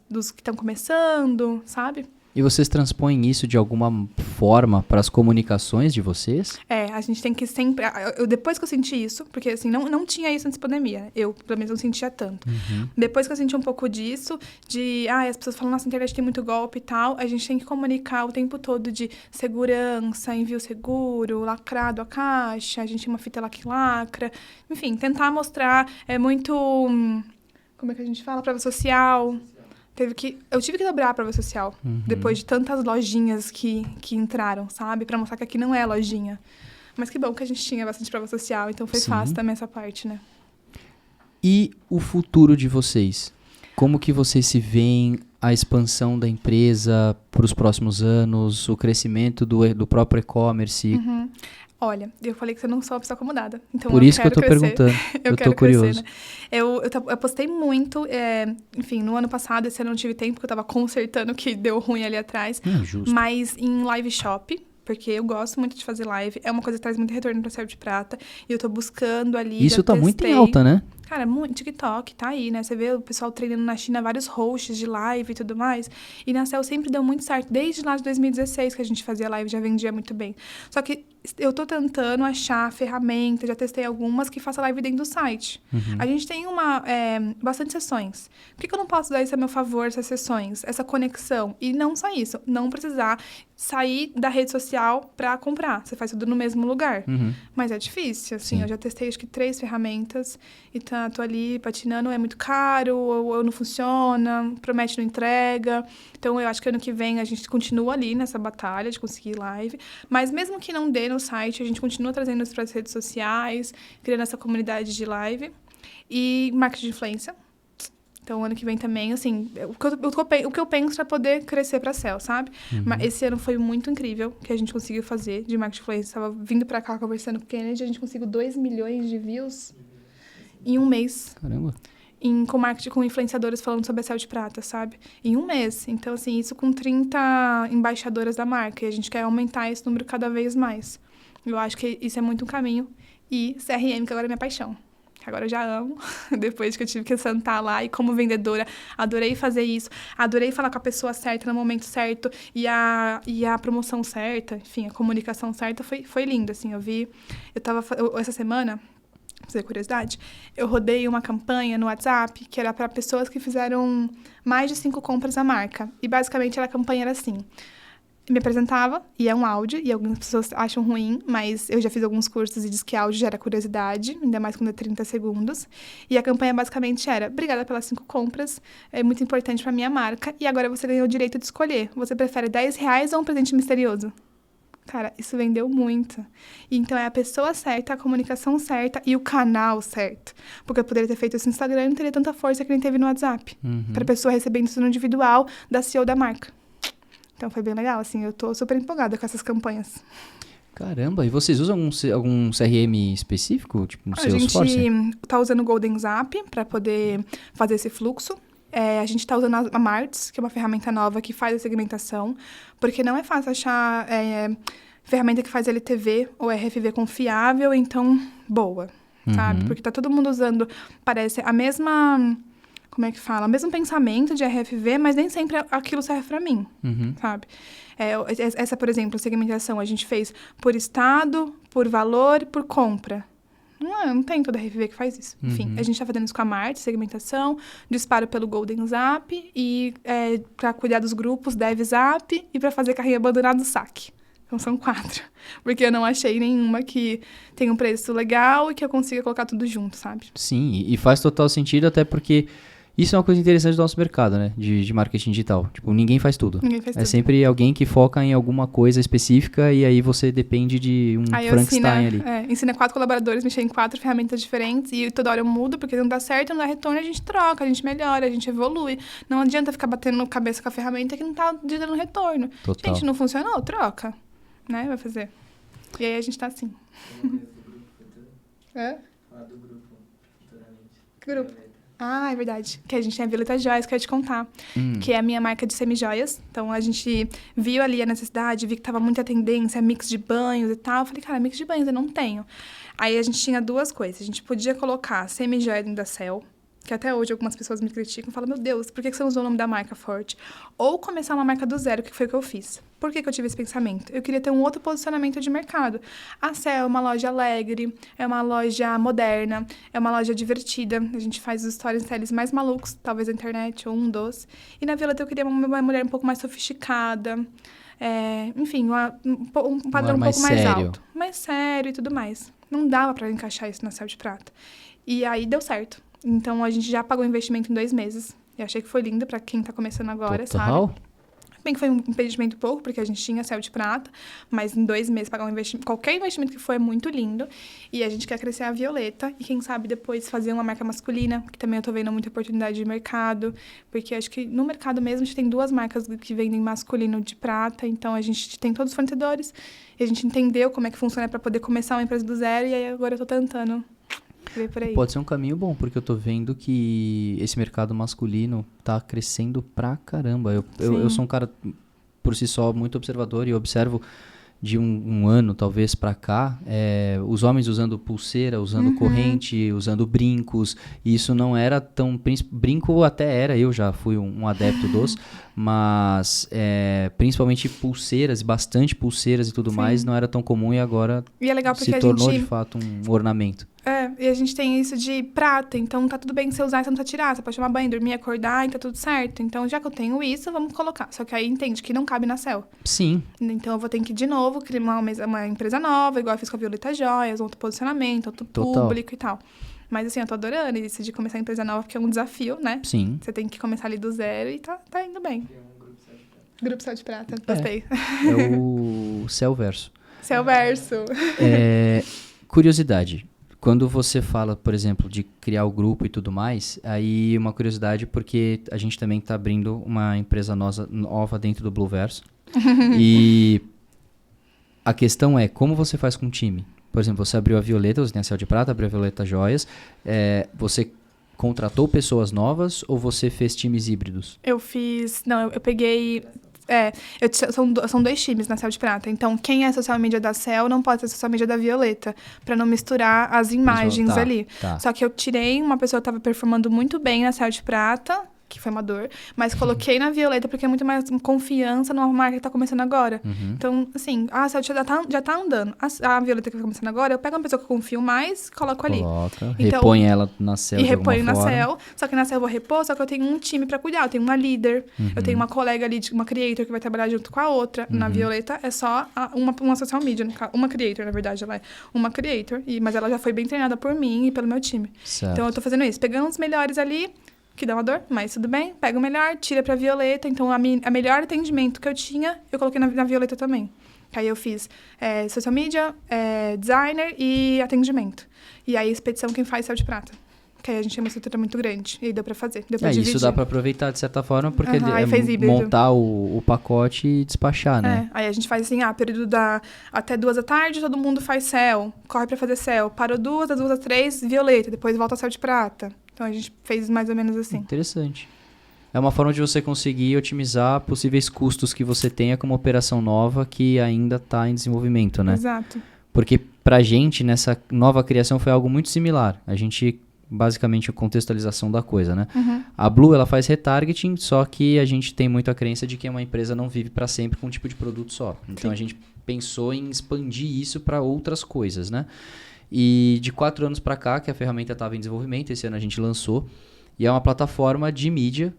dos que estão começando, sabe? E vocês transpõem isso de alguma forma para as comunicações de vocês? A gente tem que sempre... depois que eu senti isso, porque assim, não tinha isso antes da pandemia. Eu, pelo menos, não sentia tanto. Depois que eu senti um pouco disso, as pessoas falam, nossa, a internet tem muito golpe e tal, a gente tem que comunicar o tempo todo de segurança, envio seguro, lacrado a caixa, a gente tem uma fita lá que lacra. Enfim, tentar mostrar muito... como é que a gente fala? Prova social... Eu tive que dobrar a prova social, depois de tantas lojinhas que entraram, sabe? Pra mostrar que aqui não é lojinha. Mas que bom que a gente tinha bastante prova social, então foi fácil também essa parte, né? E o futuro de vocês? Como que vocês se veem, a expansão da empresa para os próximos anos, o crescimento do próprio e-commerce? Olha, eu falei que você não sou uma pessoa acomodada. Então por isso que eu tô crescer. perguntando. eu tô curioso. Crescer, né? Eu postei muito, enfim, no ano passado, esse ano eu não tive tempo, porque eu tava consertando o que deu ruim ali atrás. Justo. Mas em live shop, porque eu gosto muito de fazer live. É uma coisa que traz muito retorno pra Cell de Prata. E eu tô buscando ali. Isso tá muito em alta, né? Cara, muito TikTok, tá aí, né? Você vê o pessoal treinando na China, vários hosts de live e tudo mais. E na Cell sempre deu muito certo. Desde lá de 2016 que a gente fazia live, já vendia muito bem. Só que eu tô tentando achar ferramentas, já testei algumas que faça live dentro do site. A gente tem bastante sessões. Por que eu não posso dar isso a meu favor, essas sessões? Essa conexão. E não só isso, não precisar sair da rede social pra comprar. Você faz tudo no mesmo lugar. Mas é difícil, assim. Sim. Eu já testei, acho que 3 ferramentas e tô ali patinando, é muito caro, ou não funciona, promete não entrega. Então, eu acho que ano que vem a gente continua ali nessa batalha de conseguir live. Mas mesmo que não dê no site, a gente continua trazendo isso para as redes sociais, criando essa comunidade de live. E marketing de influência. Então, ano que vem também, assim, o que eu penso para poder crescer para a Cell, sabe? Mas esse ano foi muito incrível que a gente conseguiu fazer de marketing de influência. Estava vindo para cá conversando com o Kennedy, a gente conseguiu 2 milhões de views em um mês. Caramba. Com marketing, com influenciadores falando sobre a Cell de Prata, sabe? Em um mês. Então, assim, isso com 30 embaixadoras da marca. E a gente quer aumentar esse número cada vez mais. Eu acho que isso é muito um caminho. E CRM, que agora é minha paixão. Agora eu já amo. Depois que eu tive que sentar lá e como vendedora, adorei fazer isso. Adorei falar com a pessoa certa no momento certo. E a promoção certa, enfim, a comunicação certa foi linda, assim. Essa semana... Pra você ter curiosidade, eu rodei uma campanha no WhatsApp que era para pessoas que fizeram mais de 5 compras da marca. E, basicamente, a campanha era assim. me apresentava, e é um áudio, e algumas pessoas acham ruim, mas eu já fiz alguns cursos e diz que áudio gera curiosidade, ainda mais quando é 30 segundos. E a campanha basicamente era: obrigada pelas 5 compras, é muito importante pra minha marca, e agora você ganhou o direito de escolher. Você prefere R$10 ou um presente misterioso? Cara, isso vendeu muito. Então, é a pessoa certa, a comunicação certa e o canal certo. Porque eu poderia ter feito isso no Instagram e não teria tanta força que nem teve no WhatsApp. Pra pessoa recebendo isso no individual da CEO da marca. Então, foi bem legal, assim. Eu tô super empolgada com essas campanhas. Caramba, e vocês usam algum CRM específico? Tipo, A Salesforce? gente tá usando o Golden Zap para poder fazer esse fluxo. A gente tá usando a Martz, que é uma ferramenta nova que faz a segmentação, porque não é fácil achar ferramenta que faz LTV ou RFV confiável, então, boa, sabe? Porque tá todo mundo usando, parece, a mesma... Como é que fala? O mesmo pensamento de RFV, mas nem sempre aquilo serve para mim, sabe? Essa, por exemplo, segmentação a gente fez por estado, por valor e por compra. Não tem toda RFV que faz isso. Enfim, a gente tá fazendo isso com a Marte, segmentação, disparo pelo Golden Zap e para cuidar dos grupos, Dev Zap e para fazer carrinho abandonado, saque. Então, são 4. Porque eu não achei nenhuma que tenha um preço legal e que eu consiga colocar tudo junto, sabe? Sim, e faz total sentido, até porque isso é uma coisa interessante do nosso mercado, né? De marketing digital. Tipo, ninguém faz tudo. Ninguém faz É tudo. sempre alguém que foca em alguma coisa específica e aí você depende de um Frankenstein ali. Ensina 4 colaboradores, mexer em 4 ferramentas diferentes e toda hora eu mudo, porque não dá certo, não dá retorno, a gente troca, a gente melhora, a gente evolui. Não adianta ficar batendo cabeça com a ferramenta que não tá dando retorno. Total. Gente, não funcionou? Troca. Né? Vai fazer. E aí a gente tá assim. Do grupo, futuramente. Que grupo? Ah, é verdade. Que a gente tem a Violeta Joias, que eu ia te contar. Que é a minha marca de semi-joias. Então, a gente viu ali a necessidade, vi que tava muita tendência, mix de banhos e tal. Eu falei, cara, mix de banhos eu não tenho. Aí, a gente tinha 2 coisas. A gente podia colocar semi-joia dentro da Cell, que até hoje algumas pessoas me criticam e falam, meu Deus, por que você não usou o nome da marca forte? Ou começar uma marca do zero, que foi o que eu fiz. Por que eu tive esse pensamento? Eu queria ter um outro posicionamento de mercado. A Cell é uma loja alegre, é uma loja moderna, é uma loja divertida. A gente faz os storytellings mais malucos, talvez na internet, ou um dos. E na Violeta eu queria uma mulher um pouco mais sofisticada. Enfim, um padrão um pouco mais alto. Mais sério e tudo mais. Não dava pra encaixar isso na Cell de Prata. E aí deu certo. Então, a gente já pagou o investimento em 2 meses. Eu achei que foi lindo pra quem tá começando agora, Total. sabe? Bem que foi um investimento pouco, porque a gente tinha Cell de Prata, mas em 2 meses pagar um investimento, qualquer investimento que for é muito lindo. E a gente quer crescer a Violeta e quem sabe depois fazer uma marca masculina, que também eu tô vendo muita oportunidade de mercado, porque acho que no mercado mesmo a gente tem 2 marcas que vendem masculino de prata, então a gente tem todos os fornecedores e a gente entendeu como é que funciona para poder começar uma empresa do zero e aí agora eu tô tentando ver por aí. Pode ser um caminho bom, porque eu tô vendo que esse mercado masculino tá crescendo pra caramba. Eu sou um cara, por si só, muito observador e observo de um ano, talvez, pra cá, os homens usando pulseira, usando corrente, usando brincos, e isso não era tão... Brinco até era, eu já fui um adepto dos, mas principalmente pulseiras, bastante pulseiras e tudo mais, não era tão comum e agora e é legal porque se tornou, de fato, um ornamento. E a gente tem isso de prata, então tá tudo bem você usar e você não precisa tirar, você pode tomar banho, dormir, acordar e tá tudo certo. Então, já que eu tenho isso, vamos colocar. Só que aí entende que não cabe na Cell. Sim. Então, eu vou ter que, de novo, criar uma empresa nova, igual eu fiz com a Violeta Joias, outro posicionamento, outro público e tal. Mas, assim, eu tô adorando isso de começar a empresa nova, porque é um desafio, né? Sim. Você tem que começar ali do zero e tá indo bem. Grupo Cell de Prata, gostei. É o Celverso. Celverso. Curiosidade. Quando você fala, por exemplo, de criar o grupo e tudo mais, aí uma curiosidade, porque a gente também está abrindo uma empresa nova dentro do Blueverso. E a questão é, como você faz com o time? Por exemplo, você abriu a Violeta, você tem a Cell de Prata, abriu a Violeta Joias. Você contratou pessoas novas ou você fez times híbridos? Eu fiz... Não, eu peguei... são 2 times na Cell de Prata. Então, quem é social media da Cell não pode ser social media da Violeta, pra não misturar as imagens ali. Tá. Só que eu tirei uma pessoa que tava performando muito bem na Cell de Prata, que foi uma dor, mas coloquei na Violeta porque é muito mais confiança numa marca que tá começando agora. Então, assim, a Celt já tá andando. A Violeta que tá começando agora, eu pego uma pessoa que eu confio mais, coloco ali. Coloca, Então, repõe ela na Cell e de alguma reponho na forma. Cell, só que na Cell eu vou repor, só que eu tenho um time pra cuidar, eu tenho uma líder, eu tenho uma colega ali, uma creator que vai trabalhar junto com a outra. Na Violeta é só uma social media, uma creator, na verdade, ela é uma creator, mas ela já foi bem treinada por mim e pelo meu time. Certo. Então eu tô fazendo isso, pegando os melhores ali, que dá uma dor, mas tudo bem, pega o melhor, tira pra Violeta, então a melhor atendimento que eu tinha, eu coloquei na Violeta também. Aí eu fiz social media, designer e atendimento. E aí, expedição, quem faz Céu de Prata. Que aí a gente tinha uma estrutura muito grande. E aí deu pra fazer. Deu pra dividir. Isso dá pra aproveitar de certa forma, porque aí fez híbrido. montar o pacote e despachar, né? Aí a gente faz assim, período até 2 da tarde, todo mundo faz Céu. Corre pra fazer Céu. Parou 2, das 2 às 3, Violeta. Depois volta ao Céu de Prata. Então a gente fez mais ou menos assim. Interessante. É uma forma de você conseguir otimizar possíveis custos que você tenha com uma operação nova que ainda está em desenvolvimento, né? Exato. Porque pra gente, nessa nova criação, foi algo muito similar. A gente, basicamente, a contextualização da coisa, né? A Blue, ela faz retargeting, só que a gente tem muito a crença de que uma empresa não vive para sempre com um tipo de produto só. Então, a gente pensou em expandir isso para outras coisas, né? E de 4 anos para cá, que a ferramenta estava em desenvolvimento, esse ano a gente lançou, e é uma plataforma de mídia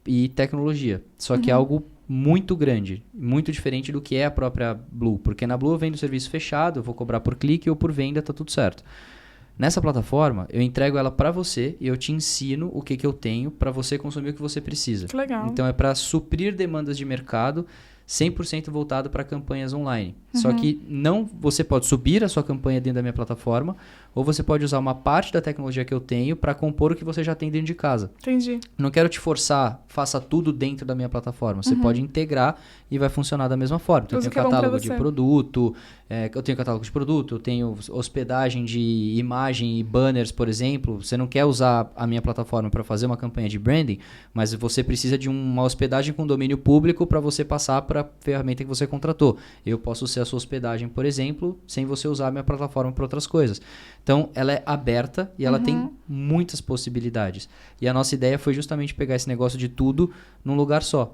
e tecnologia. Só que é algo muito grande, muito diferente do que é a própria Blue. Porque na Blue eu vendo serviço fechado, eu vou cobrar por clique ou por venda, tá tudo certo. Nessa plataforma, eu entrego ela para você e eu te ensino o que eu tenho para você consumir o que você precisa. Que legal. Então é para suprir demandas de mercado 100% voltado para campanhas online. Só que você pode subir a sua campanha dentro da minha plataforma ou você pode usar uma parte da tecnologia que eu tenho para compor o que você já tem dentro de casa. Entendi. Não quero te forçar, faça tudo dentro da minha plataforma. Você pode integrar e vai funcionar da mesma forma. Então, eu tenho catálogo de produto, eu tenho hospedagem de imagem e banners, por exemplo. Você não quer usar a minha plataforma para fazer uma campanha de branding, mas você precisa de uma hospedagem com domínio público para você passar para a ferramenta que você contratou. Eu posso ser a sua hospedagem, por exemplo, sem você usar a minha plataforma para outras coisas. Então, ela é aberta e ela tem muitas possibilidades. E a nossa ideia foi justamente pegar esse negócio de tudo num lugar só.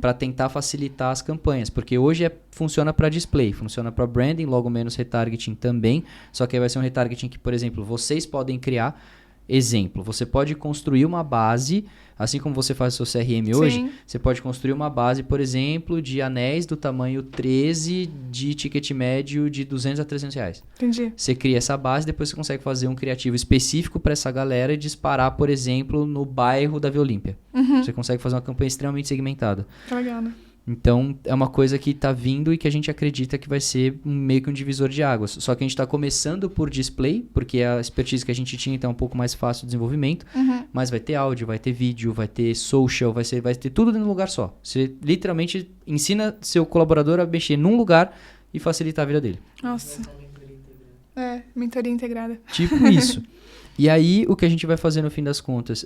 Para tentar facilitar as campanhas. Porque hoje funciona para display, funciona para branding, logo menos retargeting também. Só que aí vai ser um retargeting que, por exemplo, vocês podem criar. Exemplo, você pode construir uma base, assim como você faz o seu CRM hoje, você pode construir uma base, por exemplo, de anéis do tamanho 13 de ticket médio de 200 a 300 reais. Entendi. Você cria essa base, depois você consegue fazer um criativo específico para essa galera e disparar, por exemplo, no bairro da Via Olímpia. Você consegue fazer uma campanha extremamente segmentada. Que legal, né? Então, é uma coisa que está vindo e que a gente acredita que vai ser meio que um divisor de águas. Só que a gente está começando por display, porque a expertise que a gente tinha então é um pouco mais fácil de desenvolvimento. Mas vai ter áudio, vai ter vídeo, vai ter social, vai ter tudo dentro de um lugar só. Você literalmente ensina seu colaborador a mexer num lugar e facilitar a vida dele. Nossa. Mentoria integrada. Tipo isso. E aí, o que a gente vai fazer no fim das contas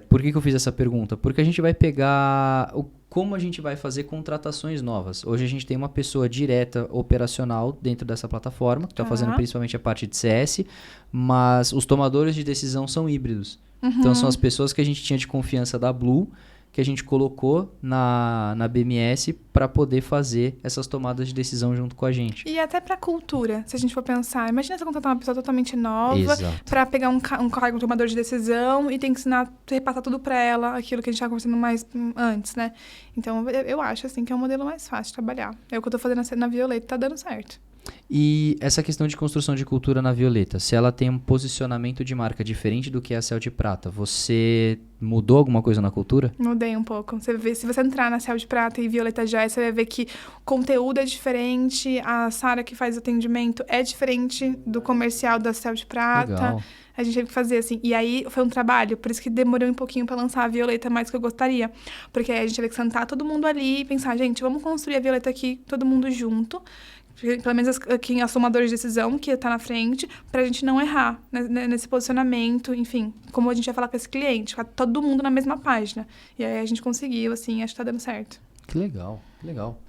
Por que eu fiz essa pergunta? Porque a gente vai pegar como a gente vai fazer contratações novas. Hoje a gente tem uma pessoa direta, operacional, dentro dessa plataforma, que está fazendo principalmente a parte de CS, mas os tomadores de decisão são híbridos. Então, são as pessoas que a gente tinha de confiança da Blue, que a gente colocou na BMS para poder fazer essas tomadas de decisão junto com a gente. E até pra cultura, se a gente for pensar. Imagina você contratar uma pessoa totalmente nova para pegar um cargo tomador de decisão e tem que ensinar, repassar tudo para ela, aquilo que a gente estava conversando mais antes, né? Então, eu acho assim que é um modelo mais fácil de trabalhar. É o que eu tô fazendo na Violeta, tá dando certo. E essa questão de construção de cultura na Violeta, se ela tem um posicionamento de marca diferente do que é a Céu de Prata, você mudou alguma coisa na cultura? Mudei um pouco. Se você entrar na Céu de Prata e Violeta Jai, você vai ver que o conteúdo é diferente, a Sara que faz atendimento é diferente do comercial da Céu de Prata. Legal. A gente teve que fazer assim. E aí foi um trabalho, por isso que demorou um pouquinho pra lançar a Violeta mais do que eu gostaria. Porque aí a gente teve que sentar todo mundo ali e pensar, gente, vamos construir a Violeta aqui, todo mundo junto. Pelo menos aqui as tomadores de decisão, que tá na frente, pra gente não errar nesse posicionamento, enfim, como a gente vai falar com esse cliente, ficar todo mundo na mesma página. E aí a gente conseguiu, assim, acho que tá dando certo. Que legal, que legal.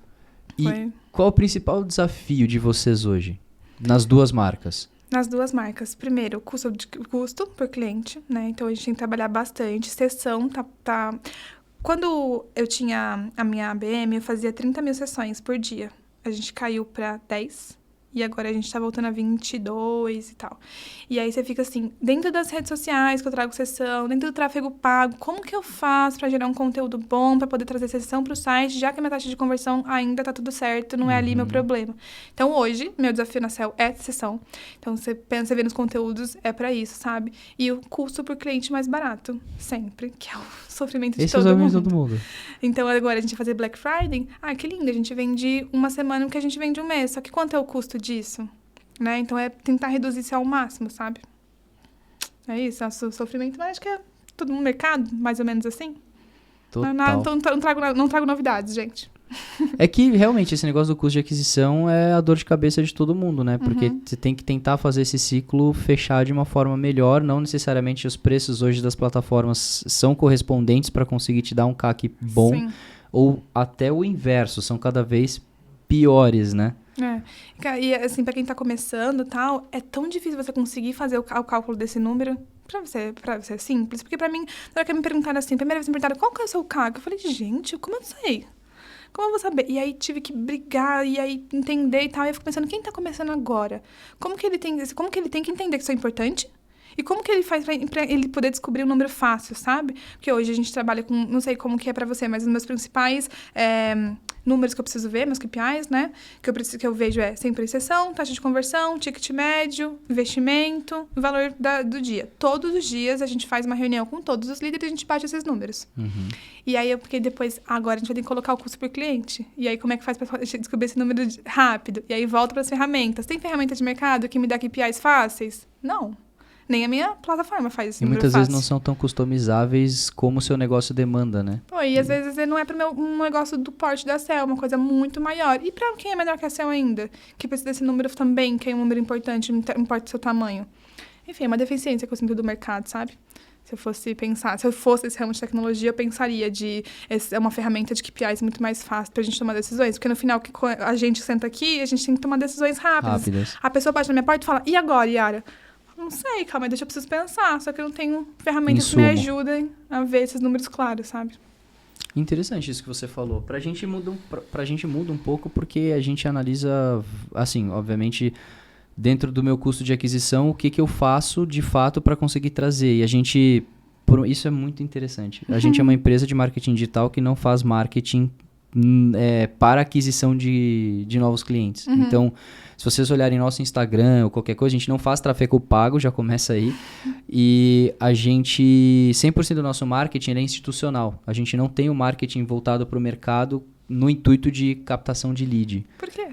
E qual o principal desafio de vocês hoje, nas duas marcas? nas duas marcas. Primeiro, custo por cliente, né? Então, a gente tem que trabalhar bastante. Sessão tá... Quando eu tinha a minha ABM, eu fazia 30 mil sessões por dia. A gente caiu para 10. E agora a gente tá voltando a 22 e tal. E aí você fica assim, dentro das redes sociais que eu trago sessão, dentro do tráfego pago, como que eu faço para gerar um conteúdo bom, para poder trazer sessão pro site, já que a minha taxa de conversão ainda tá tudo certo, não é ali meu problema. Então hoje, meu desafio na Cell é sessão. Então você pensa, vê nos conteúdos, é para isso, sabe? E o custo por cliente mais barato, sempre, que é o sofrimento de todo mundo. Então agora a gente vai fazer Black Friday, que lindo, a gente vende uma semana o que a gente vende um mês, só que quanto é o custo disso? Né? Então é tentar reduzir isso ao máximo, sabe? É isso, nosso sofrimento, mas acho que é tudo no mercado, mais ou menos assim. Total. Não trago novidades, gente. É que realmente esse negócio do custo de aquisição é a dor de cabeça de todo mundo, né? Porque você tem que tentar fazer esse ciclo fechar de uma forma melhor. Não necessariamente os preços hoje das plataformas são correspondentes para conseguir te dar um CAC bom. Sim. Ou até o inverso, são cada vez piores, né? E assim, pra quem tá começando e tal, é tão difícil você conseguir fazer o cálculo desse número. Pra você é simples. Porque pra mim, na hora que me perguntaram assim, a primeira vez me perguntaram qual que é o seu CAC, eu falei, gente, como eu sei? Como eu vou saber? E aí tive que brigar, e aí entender e tal. E eu fico pensando, quem tá começando agora? Como que ele tem que entender que isso é importante? E como que ele faz pra ele poder descobrir um número fácil, sabe? Porque hoje a gente trabalha com, não sei como que é pra você, mas os meus principais números que eu preciso ver, meus KPIs, né? Que eu vejo é sempre sessão, taxa de conversão, ticket médio, investimento, valor do dia. Todos os dias a gente faz uma reunião com todos os líderes e a gente bate esses números. E aí, porque depois, agora a gente vai ter que colocar o custo por cliente. E aí, como é que faz pra descobrir esse número rápido? E aí, volta para as ferramentas. Tem ferramenta de mercado que me dá KPIs fáceis? Não. Nem a minha plataforma faz esse número muitas fácil. vezes não são tão customizáveis como o seu negócio demanda, né? E às vezes não é para um negócio do porte da Cell, uma coisa muito maior. E para quem é menor que a Cell ainda, que precisa desse número também, que é um número importante, não importa o seu tamanho. Enfim, é uma deficiência que eu sinto do mercado, sabe? Se eu fosse esse ramo de tecnologia, eu pensaria é uma ferramenta de KPIs muito mais fácil pra gente tomar decisões. Porque no final, que a gente senta aqui, a gente tem que tomar decisões rápidas. A pessoa bate na minha porta e fala, e agora, Yara? Não sei, calma, deixa eu preciso pensar. Só que eu não tenho ferramentas que me ajudem a ver esses números claros, sabe? Interessante isso que você falou. Pra gente muda um pouco porque a gente analisa, assim, obviamente, dentro do meu custo de aquisição, o que eu faço de fato para conseguir trazer. E a gente... Isso é muito interessante. A gente é uma empresa de marketing digital que não faz marketing para aquisição de novos clientes. Então, se vocês olharem nosso Instagram ou qualquer coisa, a gente não faz tráfego pago, já começa aí. E a gente, 100% do nosso marketing é institucional. A gente não tem o marketing voltado para o mercado no intuito de captação de lead. Por quê?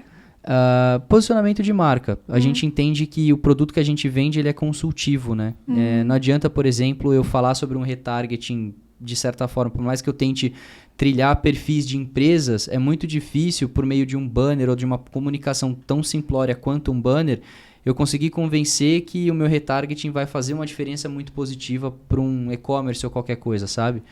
Posicionamento de marca. A gente entende que o produto que a gente vende ele é consultivo, né? Não adianta, por exemplo, eu falar sobre um retargeting de certa forma, por mais que eu tente trilhar perfis de empresas, é muito difícil por meio de um banner ou de uma comunicação tão simplória quanto um banner, eu conseguir convencer que o meu retargeting vai fazer uma diferença muito positiva para um e-commerce ou qualquer coisa, sabe?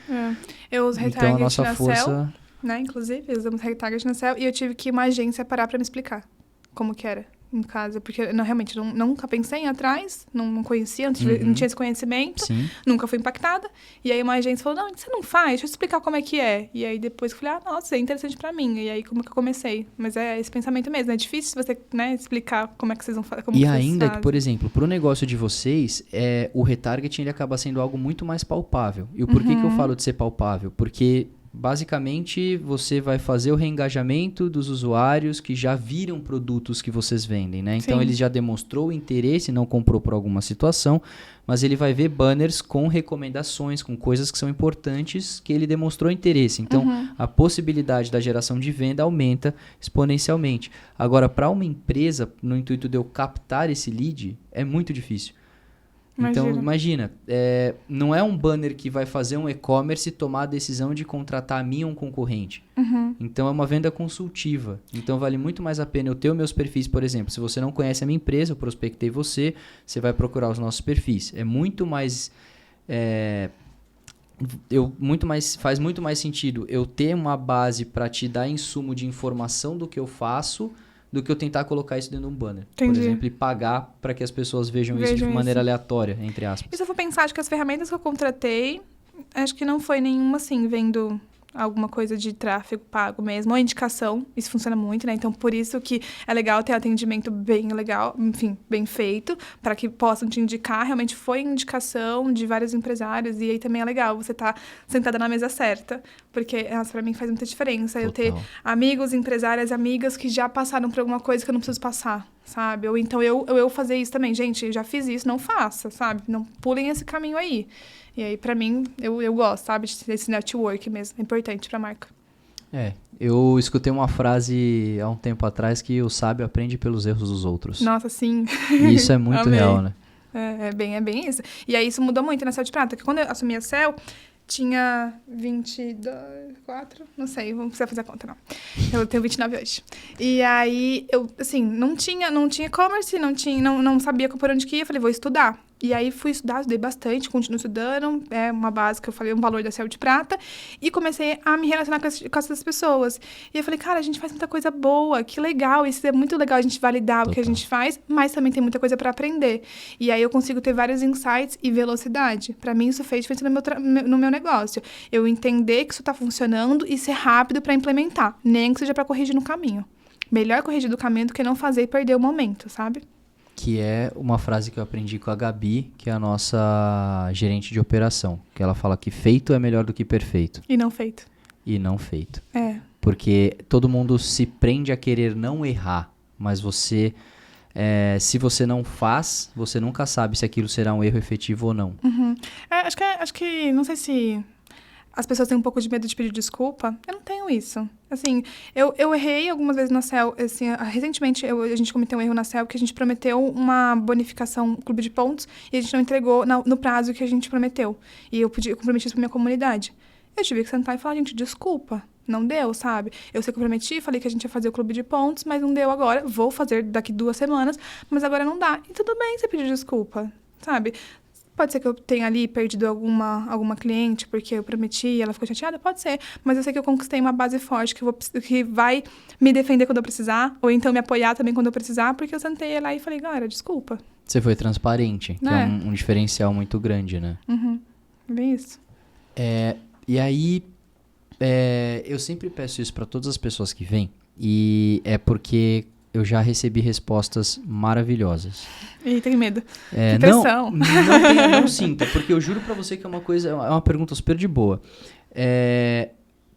Eu uso retargeting então, a nossa na força... Cell, né? Inclusive, usamos retargeting na Cell e eu tive que ir uma agência parar para me explicar como que era em casa, porque eu realmente nunca pensei em ir atrás, não conhecia, não tinha esse conhecimento, nunca fui impactada. E aí uma agência falou, não, você não faz, deixa eu explicar como é que é. E aí depois eu falei, nossa, é interessante pra mim. E aí como que eu comecei? Mas é esse pensamento mesmo, é difícil você, né, explicar como é que vocês vão fazer. E ainda que, por exemplo, pro negócio de vocês, o retargeting ele acaba sendo algo muito mais palpável. E o porquê que eu falo de ser palpável? Porque... basicamente, você vai fazer o reengajamento dos usuários que já viram produtos que vocês vendem, né? Então, ele já demonstrou o interesse, não comprou por alguma situação, mas ele vai ver banners com recomendações, com coisas que são importantes que ele demonstrou interesse. Então, a possibilidade da geração de venda aumenta exponencialmente. Agora, para uma empresa, no intuito de eu captar esse lead, é muito difícil. Então, imagina, não é um banner que vai fazer um e-commerce tomar a decisão de contratar a mim ou um concorrente. Então, é uma venda consultiva. Então, vale muito mais a pena eu ter os meus perfis, por exemplo. Se você não conhece a minha empresa, eu prospectei você vai procurar os nossos perfis. É muito mais... faz muito mais sentido eu ter uma base para te dar insumo de informação do que eu faço do que eu tentar colocar isso dentro de um banner. Entendi. Por exemplo, e pagar para que as pessoas vejam isso de maneira aleatória, entre aspas. E se eu for pensar, acho que as ferramentas que eu contratei, acho que não foi nenhuma, assim, vendo alguma coisa de tráfego pago mesmo, ou indicação, isso funciona muito, né? Então, por isso que é legal ter atendimento bem legal, enfim, bem feito, para que possam te indicar. Realmente foi indicação de vários empresários, e aí também é legal você estar sentada na mesa certa, porque, nossa, pra mim faz muita diferença eu ter amigos, empresárias, amigas que já passaram por alguma coisa que eu não preciso passar, sabe? Ou então eu fazer isso também. Gente, eu já fiz isso, não faça, sabe? Não pulem esse caminho aí. E aí, pra mim, eu gosto, sabe? Desse network mesmo. É importante pra marca. Eu escutei uma frase há um tempo atrás que o sábio aprende pelos erros dos outros. Nossa, sim. E isso é muito real, né? É bem isso. E aí, isso mudou muito na Céu de Prata. Porque quando eu assumi a Céu, tinha 24, não sei, não precisa fazer a conta, não. Eu tenho 29 hoje. E aí, eu, assim, não tinha e-commerce, não sabia por onde que ia. Eu falei, vou estudar. E aí, fui estudar, estudei bastante, continuo estudando. É uma base que eu falei, um valor da Céu de Prata. E comecei a me relacionar com essas pessoas. E eu falei, cara, a gente faz muita coisa boa, que legal. Isso é muito legal a gente validar o que a gente faz, mas também tem muita coisa para aprender. E aí, eu consigo ter vários insights e velocidade. Para mim, isso fez diferença no meu negócio. Eu entender que isso tá funcionando e ser rápido para implementar. Nem que seja para corrigir no caminho. Melhor corrigir do caminho do que não fazer e perder o momento, sabe? Que é uma frase que eu aprendi com a Gabi, que é a nossa gerente de operação. Que ela fala que feito é melhor do que perfeito. E não feito. E não feito. É. Porque todo mundo se prende a querer não errar, mas você, se você não faz, você nunca sabe se aquilo será um erro efetivo ou não. Uhum. Acho que, não sei se as pessoas têm um pouco de medo de pedir desculpa. Eu não tenho isso. Assim, eu errei algumas vezes na Céu. Assim, recentemente, a gente cometeu um erro na Céu, que a gente prometeu uma bonificação, um clube de pontos, e a gente não entregou no prazo que a gente prometeu. E eu comprometi isso pra minha comunidade. Eu tive que sentar e falar, gente, desculpa. Não deu, sabe? Eu sei que eu prometi, falei que a gente ia fazer o clube de pontos, mas não deu agora. Vou fazer daqui 2 semanas, mas agora não dá. E tudo bem você pedir desculpa, sabe? Pode ser que eu tenha ali perdido alguma cliente porque eu prometi e ela ficou chateada, pode ser. Mas eu sei que eu conquistei uma base forte que vai me defender quando eu precisar, ou então me apoiar também quando eu precisar, porque eu sentei lá e falei, galera, desculpa. Você foi transparente, que é um diferencial muito grande, né? Uhum. Bem isso. E aí, eu sempre peço isso para todas as pessoas que vêm, e é porque eu já recebi respostas maravilhosas. E tenho medo. Que pressão. Não sinta, porque eu juro pra você que é uma pergunta super de boa.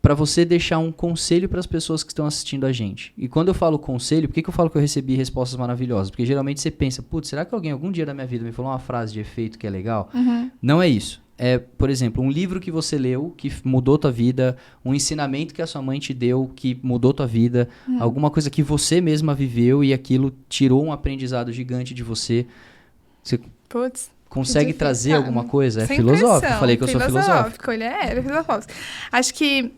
Pra você deixar um conselho pras pessoas que estão assistindo a gente. E quando eu falo conselho, por que eu falo que eu recebi respostas maravilhosas? Porque geralmente você pensa, putz, será que alguém algum dia da minha vida me falou uma frase de efeito que é legal? Uhum. Não é isso. É, por exemplo, um livro que você leu que mudou tua vida, um ensinamento que a sua mãe te deu que mudou tua vida, alguma coisa que você mesma viveu e aquilo tirou um aprendizado gigante de você. Você consegue trazer alguma coisa? É filosófico. Falei que eu sou filosófico. Ele é filosófico. Acho que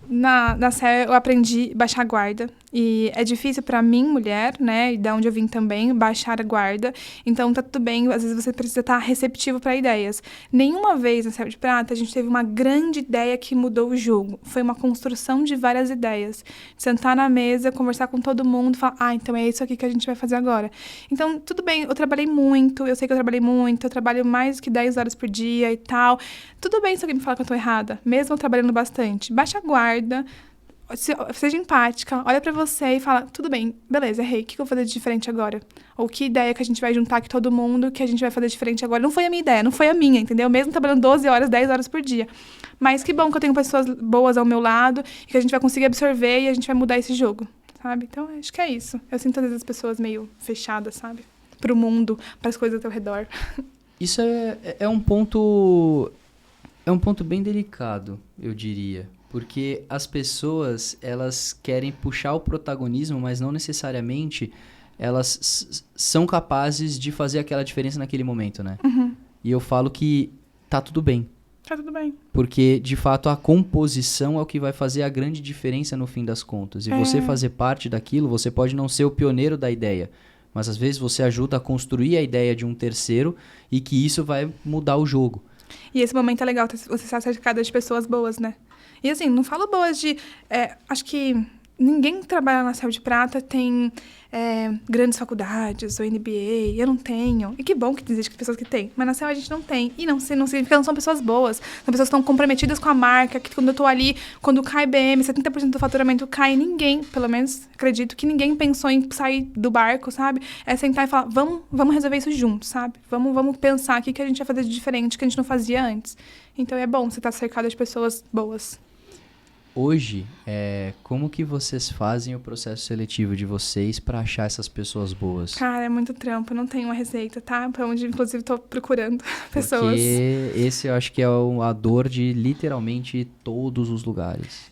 na série eu aprendi a baixar a guarda. E é difícil pra mim, mulher, né? E da onde eu vim também, baixar a guarda. Então, tá tudo bem. Às vezes você precisa estar receptivo pra ideias. Nenhuma vez na Céu de Prata a gente teve uma grande ideia que mudou o jogo. Foi uma construção de várias ideias. Sentar na mesa, conversar com todo mundo, falar, então é isso aqui que a gente vai fazer agora. Então, tudo bem. Eu trabalhei muito. Eu sei que eu trabalhei muito. Eu trabalho mais que 10 horas por dia e tal. Tudo bem se alguém me falar que eu tô errada. Mesmo eu trabalhando bastante. Baixa a guarda. Seja empática, olha pra você e fala, tudo bem, beleza, errei, o que eu vou fazer de diferente agora? Ou que ideia que a gente vai juntar aqui todo mundo, que a gente vai fazer diferente agora? Não foi a minha ideia, não foi a minha, entendeu? Mesmo trabalhando 12 horas, 10 horas por dia. Mas que bom que eu tenho pessoas boas ao meu lado e que a gente vai conseguir absorver e a gente vai mudar esse jogo, sabe? Então, acho que é isso. Eu sinto às vezes as pessoas meio fechadas, sabe? Pro mundo, pras coisas ao teu redor. Isso é um ponto bem delicado, eu diria. Porque as pessoas, elas querem puxar o protagonismo, mas não necessariamente elas são capazes de fazer aquela diferença naquele momento, né? Uhum. E eu falo que tá tudo bem. Tá tudo bem. Porque, de fato, a composição é o que vai fazer a grande diferença no fim das contas. E você fazer parte daquilo, você pode não ser o pioneiro da ideia, mas às vezes você ajuda a construir a ideia de um terceiro e que isso vai mudar o jogo. E esse momento é legal, você estar cercada de pessoas boas, né? E assim, não falo boas de... acho que ninguém que trabalha na Céu de Prata tem grandes faculdades ou MBA. Eu não tenho. E que bom que existe pessoas que têm. Mas na Céu a gente não tem. E não significa que não são pessoas boas. São pessoas que estão comprometidas com a marca, que quando eu tô ali, quando cai BM, 70% do faturamento cai, ninguém, pelo menos acredito, que ninguém pensou em sair do barco, sabe? É sentar e falar, vamos resolver isso juntos, sabe? Vamos pensar o que a gente vai fazer de diferente que a gente não fazia antes. Então é bom você estar cercado de pessoas boas. Hoje, como que vocês fazem o processo seletivo de vocês para achar essas pessoas boas? Cara, é muito trampo, não tem uma receita, tá? Pra onde, inclusive, tô procurando pessoas. Porque esse eu acho que é a dor de literalmente todos os lugares.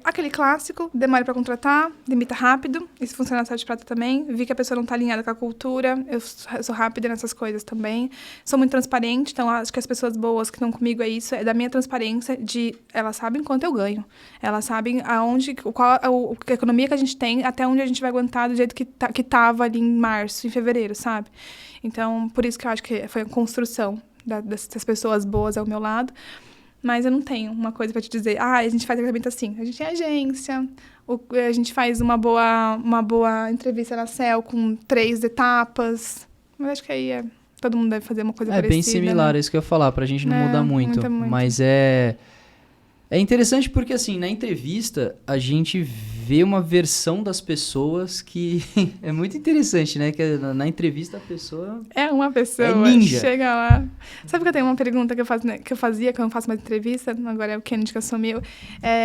Aquele clássico, demora pra contratar, demita rápido. Isso funciona na Céu de Prata também. Vi que a pessoa não tá alinhada com a cultura. Eu sou rápida nessas coisas também. Sou muito transparente, então acho que as pessoas boas que estão comigo é isso. É da minha transparência de... Elas sabem quanto eu ganho. Elas sabem qual a economia que a gente tem, até onde a gente vai aguentar do jeito que tava ali em março, em fevereiro, sabe? Então, por isso que eu acho que foi a construção dessas pessoas boas ao meu lado. Mas eu não tenho uma coisa pra te dizer, a gente faz recrutamento assim. A gente tem agência, a gente faz uma boa entrevista na Céu com 3 etapas. Mas acho que aí todo mundo deve fazer uma coisa parecida. É bem similar, né? é isso que eu ia falar, pra gente não mudar muito. Muito. Mas é interessante porque, assim, na entrevista, a gente vê uma versão das pessoas que é muito interessante, né? Que na entrevista a pessoa... É uma pessoa, ninja. Chega lá... Sabe que eu tenho uma pergunta que eu fazia quando eu faço uma entrevista? Agora é o Kennedy que assumiu.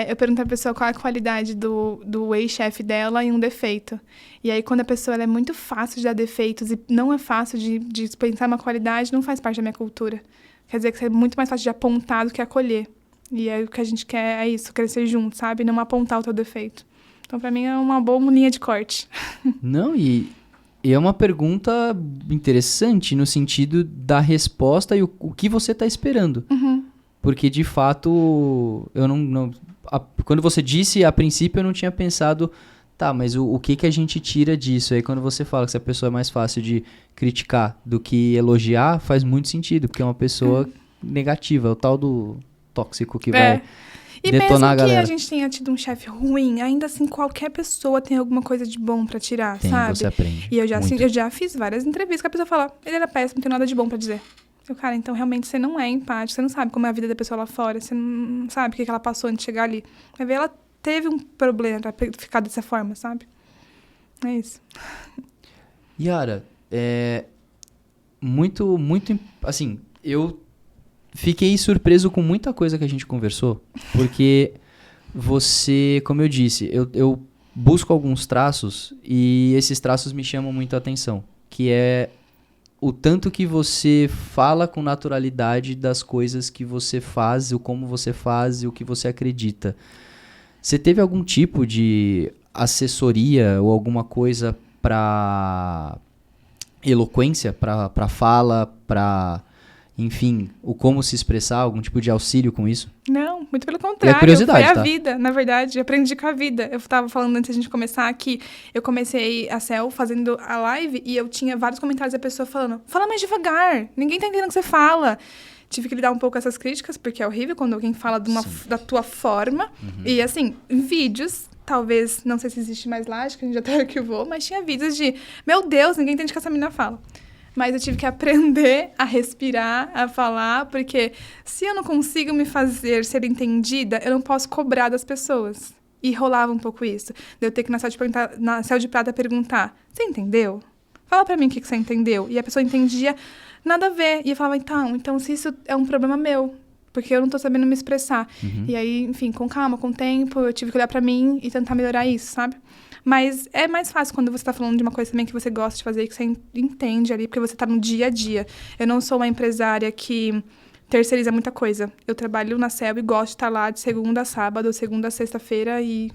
Eu pergunto à pessoa qual é a qualidade do ex-chefe dela e um defeito. E aí, quando a pessoa ela é muito fácil de dar defeitos e não é fácil de pensar uma qualidade, não faz parte da minha cultura. Quer dizer que é muito mais fácil de apontar do que acolher. E aí, o que a gente quer é isso, crescer junto, sabe? Não apontar o teu defeito. Então, pra mim, é uma boa linha de corte. Não, e é uma pergunta interessante no sentido da resposta e o que você tá esperando. Uhum. Porque, de fato, eu quando você disse, a princípio, eu não tinha pensado, tá, mas o que a gente tira disso? Aí, quando você fala que se a pessoa é mais fácil de criticar do que elogiar, faz muito sentido, porque é uma pessoa negativa, é o tal do tóxico que vai e detonar a mesmo que galera. a gente tenha tido um chefe ruim, ainda assim qualquer pessoa tem alguma coisa de bom pra tirar, Tem, sabe? você aprende. E eu muito. já fiz várias entrevistas que a pessoa fala, ele era péssimo, não tem nada de bom pra dizer. Eu, cara, então realmente você não é empático, você não sabe como é a vida da pessoa lá fora, você não sabe o que ela passou antes de chegar ali. Vai ver, ela teve um problema pra ficar dessa forma, sabe? É isso. Yara, muito, assim, eu fiquei surpreso com muita coisa que a gente conversou, porque você, como eu disse, eu busco alguns traços e esses traços me chamam muito a atenção, que é o tanto que você fala com naturalidade das coisas que você faz, o como você faz e o que você acredita. Você teve algum tipo de assessoria ou alguma coisa para eloquência, para fala, para... Enfim, o como se expressar, algum tipo de auxílio com isso? Não, muito pelo contrário. Curiosidade, foi a tá? vida, na verdade. Eu aprendi com a vida. Eu estava falando antes da gente começar que eu comecei a Céu fazendo a live e eu tinha vários comentários da pessoa falando, fala mais devagar, ninguém tá entendendo o que você fala. Tive que lidar um pouco com essas críticas, porque é horrível quando alguém fala da tua forma. Uhum. E assim, em vídeos, talvez, não sei se existe mais lá, acho que a gente já até arquivou, mas tinha vídeos de, meu Deus, ninguém entende o que essa menina fala. Mas eu tive que aprender a respirar, a falar, porque se eu não consigo me fazer ser entendida, eu não posso cobrar das pessoas. E rolava um pouco isso. De eu ter que na Céu de Prata perguntar, você entendeu? Fala pra mim o que você entendeu. E a pessoa entendia, nada a ver. E eu falava, então se isso é um problema meu, porque eu não tô sabendo me expressar. Uhum. E aí, enfim, com calma, com o tempo, eu tive que olhar pra mim e tentar melhorar isso, sabe? Mas é mais fácil quando você tá falando de uma coisa também que você gosta de fazer e que você entende ali, porque você tá no dia a dia. Eu não sou uma empresária que terceiriza muita coisa. Eu trabalho na Céu e gosto de estar lá de segunda a sábado, segunda a sexta-feira e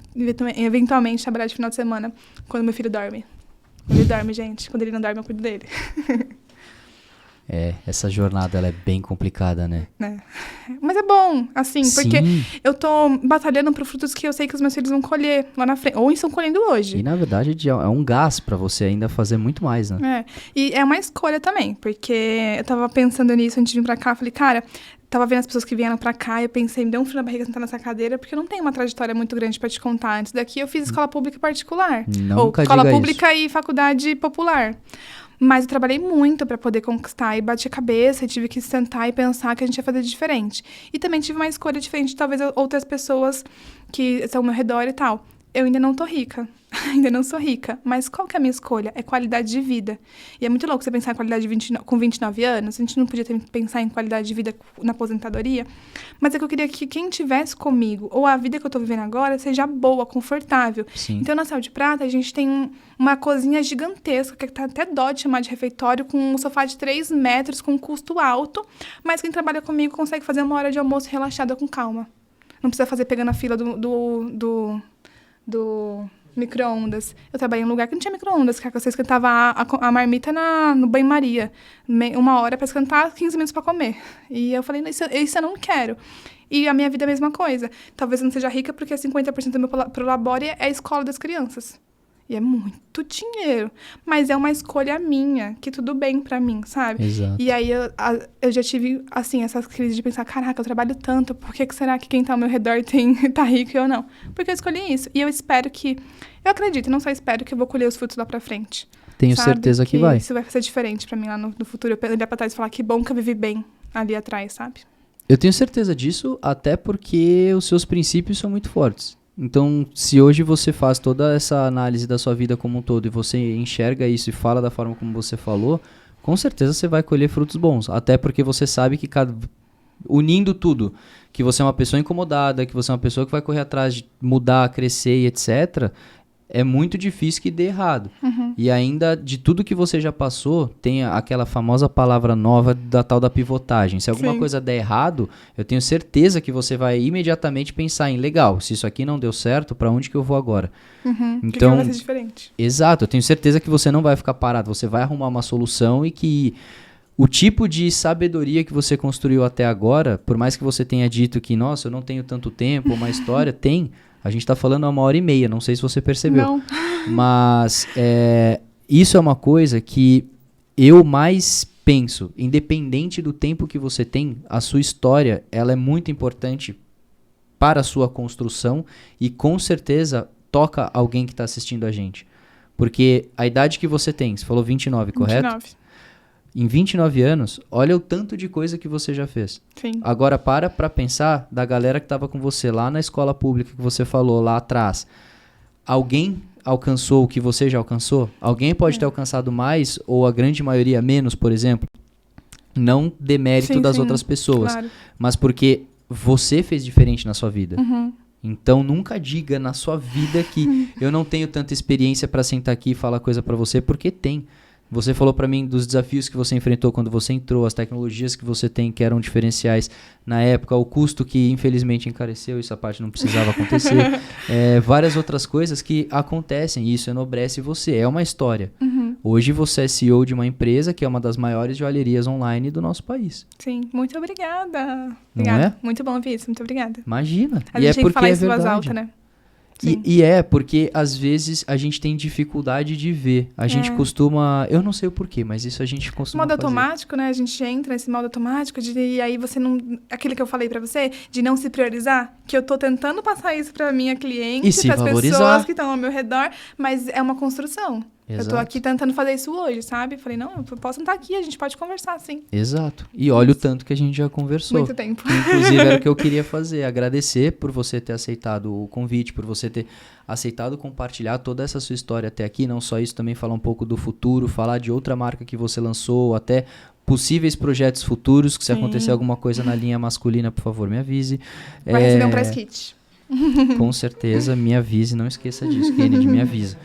eventualmente trabalhar de final de semana quando meu filho dorme. Quando ele dorme, gente. Quando ele não dorme, eu cuido dele. Essa jornada ela é bem complicada, né? Mas é bom, assim, porque Sim. eu tô batalhando por frutos que eu sei que os meus filhos vão colher lá na frente. Ou estão colhendo hoje. E na verdade é um gás pra você ainda fazer muito mais, né? E é uma escolha também, porque eu tava pensando nisso antes de vir pra cá, falei, cara, tava vendo as pessoas que vieram pra cá, eu pensei, me deu um frio na barriga sentar nessa cadeira, porque eu não tenho uma trajetória muito grande pra te contar. Antes daqui eu fiz escola pública particular. Ou Nunca escola diga pública e faculdade popular. Mas eu trabalhei muito pra poder conquistar e bati a cabeça e tive que sentar e pensar que a gente ia fazer diferente. E também tive uma escolha diferente de talvez outras pessoas que estão ao meu redor e tal. Eu ainda não tô rica. Ainda não sou rica. Mas qual que é a minha escolha? É qualidade de vida. E é muito louco você pensar em qualidade com 29 anos. A gente não podia pensar em qualidade de vida na aposentadoria. Mas é que eu queria que quem estivesse comigo, ou a vida que eu tô vivendo agora, seja boa, confortável. Sim. Então, na Céu de Prata, a gente tem uma cozinha gigantesca, que tá até dó de chamar de refeitório, com um sofá de 3 metros, com um custo alto. Mas quem trabalha comigo consegue fazer 1 hora de almoço relaxada, com calma. Não precisa fazer pegando a fila do micro-ondas. Eu trabalhei em um lugar que não tinha micro-ondas, que você esquentava a marmita no banho-maria. 1 hora para esquentar, 15 minutos para comer. E eu falei, isso eu não quero. E a minha vida é a mesma coisa. Talvez eu não seja rica porque 50% do meu prolabore é a escola das crianças. E é muito dinheiro. Mas é uma escolha minha, que tudo bem pra mim, sabe? Exato. E aí eu já tive, assim, essas crises de pensar, caraca, eu trabalho tanto, por que será que quem tá ao meu redor tá rico e eu não? Porque eu escolhi isso. E eu espero que... Eu acredito, não só espero que eu vou colher os frutos lá pra frente. Tenho sabe? certeza que vai. Isso vai ser diferente pra mim lá no futuro. Eu olhar pra trás e falar, que bom que eu vivi bem ali atrás, sabe? Eu tenho certeza disso, até porque os seus princípios são muito fortes. Então, se hoje você faz toda essa análise da sua vida como um todo e você enxerga isso e fala da forma como você falou, com certeza você vai colher frutos bons. Até porque você sabe que unindo tudo, que você é uma pessoa incomodada, que você é uma pessoa que vai correr atrás de mudar, crescer e etc., é muito difícil que dê errado. Uhum. E ainda, de tudo que você já passou, tem aquela famosa palavra nova da tal da pivotagem. Se alguma Sim. coisa der errado, eu tenho certeza que você vai imediatamente pensar em, legal, se isso aqui não deu certo, pra onde que eu vou agora? Uhum. Então, vai ser diferente. Exato, eu tenho certeza que você não vai ficar parado, você vai arrumar uma solução e que o tipo de sabedoria que você construiu até agora, por mais que você tenha dito que, nossa, eu não tenho tanto tempo, uma história, tem... A gente tá falando há 1h30, não sei se você percebeu. Não. Mas isso é uma coisa que eu mais penso, independente do tempo que você tem, a sua história, ela é muito importante para a sua construção e com certeza toca alguém que está assistindo a gente. Porque a idade que você tem, você falou 29, correto? 29. Em 29 anos, olha o tanto de coisa que você já fez. Sim. Agora para pensar da galera que estava com você lá na escola pública que você falou lá atrás. Alguém alcançou o que você já alcançou? Alguém pode ter alcançado mais ou a grande maioria menos, por exemplo? Não demérito das outras pessoas, claro. mas porque você fez diferente na sua vida. Uhum. Então nunca diga na sua vida que eu não tenho tanta experiência para sentar aqui e falar coisa para você, porque tem. Você falou para mim dos desafios que você enfrentou quando você entrou, as tecnologias que você tem que eram diferenciais na época, o custo que infelizmente encareceu, essa parte não precisava acontecer, várias outras coisas que acontecem e isso enobrece você, é uma história. Uhum. Hoje você é CEO de uma empresa que é uma das maiores joalherias online do nosso país. Sim, muito obrigada. Não Obrigada. é? Muito bom ouvir isso, muito obrigada. Imagina. A E gente é tem que porque falar é isso em voz verdade. alta, né? E é porque às vezes a gente tem dificuldade de ver. A gente costuma... Eu não sei o porquê, mas isso a gente costuma modo fazer. automático, né? A gente entra nesse modo automático e aí você não... Aquilo que eu falei pra você, de não se priorizar, que eu tô tentando passar isso pra minha cliente, E se pras valorizar. pessoas que estão ao meu redor, mas é uma construção. Exato. Eu tô aqui tentando fazer isso hoje, sabe? Falei, não, eu posso estar aqui, a gente pode conversar, sim. Exato. E olha o tanto que a gente já conversou. Muito tempo. Inclusive, era o que eu queria fazer. Agradecer por você ter aceitado o convite, por você ter aceitado compartilhar toda essa sua história até aqui. Não só isso, também falar um pouco do futuro, falar de outra marca que você lançou, até possíveis projetos futuros, que se acontecer alguma coisa na linha masculina, por favor, me avise. Vai receber um press kit. Com certeza, me avise, não esqueça disso, Kennedy, me avisa.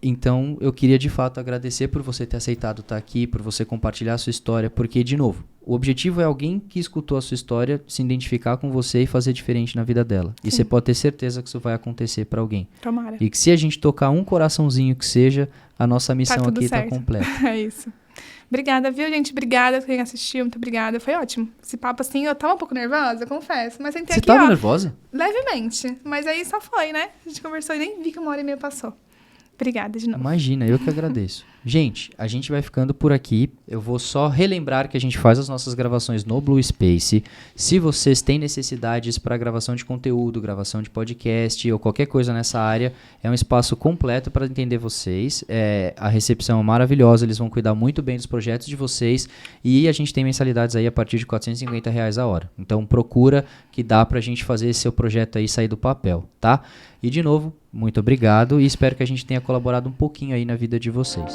Então, eu queria de fato agradecer por você ter aceitado estar aqui, por você compartilhar a sua história, porque, de novo, o objetivo é alguém que escutou a sua história se identificar com você e fazer diferente na vida dela. E você pode ter certeza que isso vai acontecer para alguém. Tomara. E que se a gente tocar um coraçãozinho que seja, a nossa missão aqui está completa. É isso. Obrigada, viu, gente? Obrigada quem assistiu, muito obrigada. Foi ótimo. Esse papo, assim, eu tava um pouco nervosa, confesso. Mas sentei Você aqui, tava ó, nervosa? levemente. Mas aí só foi, né? A gente conversou e nem vi que 1h30 passou. Obrigada de novo. Imagina, eu que agradeço. Gente, a gente vai ficando por aqui. Eu vou só relembrar que a gente faz as nossas gravações no Blue Space. Se vocês têm necessidades para gravação de conteúdo, gravação de podcast ou qualquer coisa nessa área, é um espaço completo para atender vocês. A recepção é maravilhosa, eles vão cuidar muito bem dos projetos de vocês e a gente tem mensalidades aí a partir de R$450 a hora. Então procura que dá para a gente fazer esse seu projeto aí sair do papel, tá? E de novo, muito obrigado e espero que a gente tenha colaborado um pouquinho aí na vida de vocês.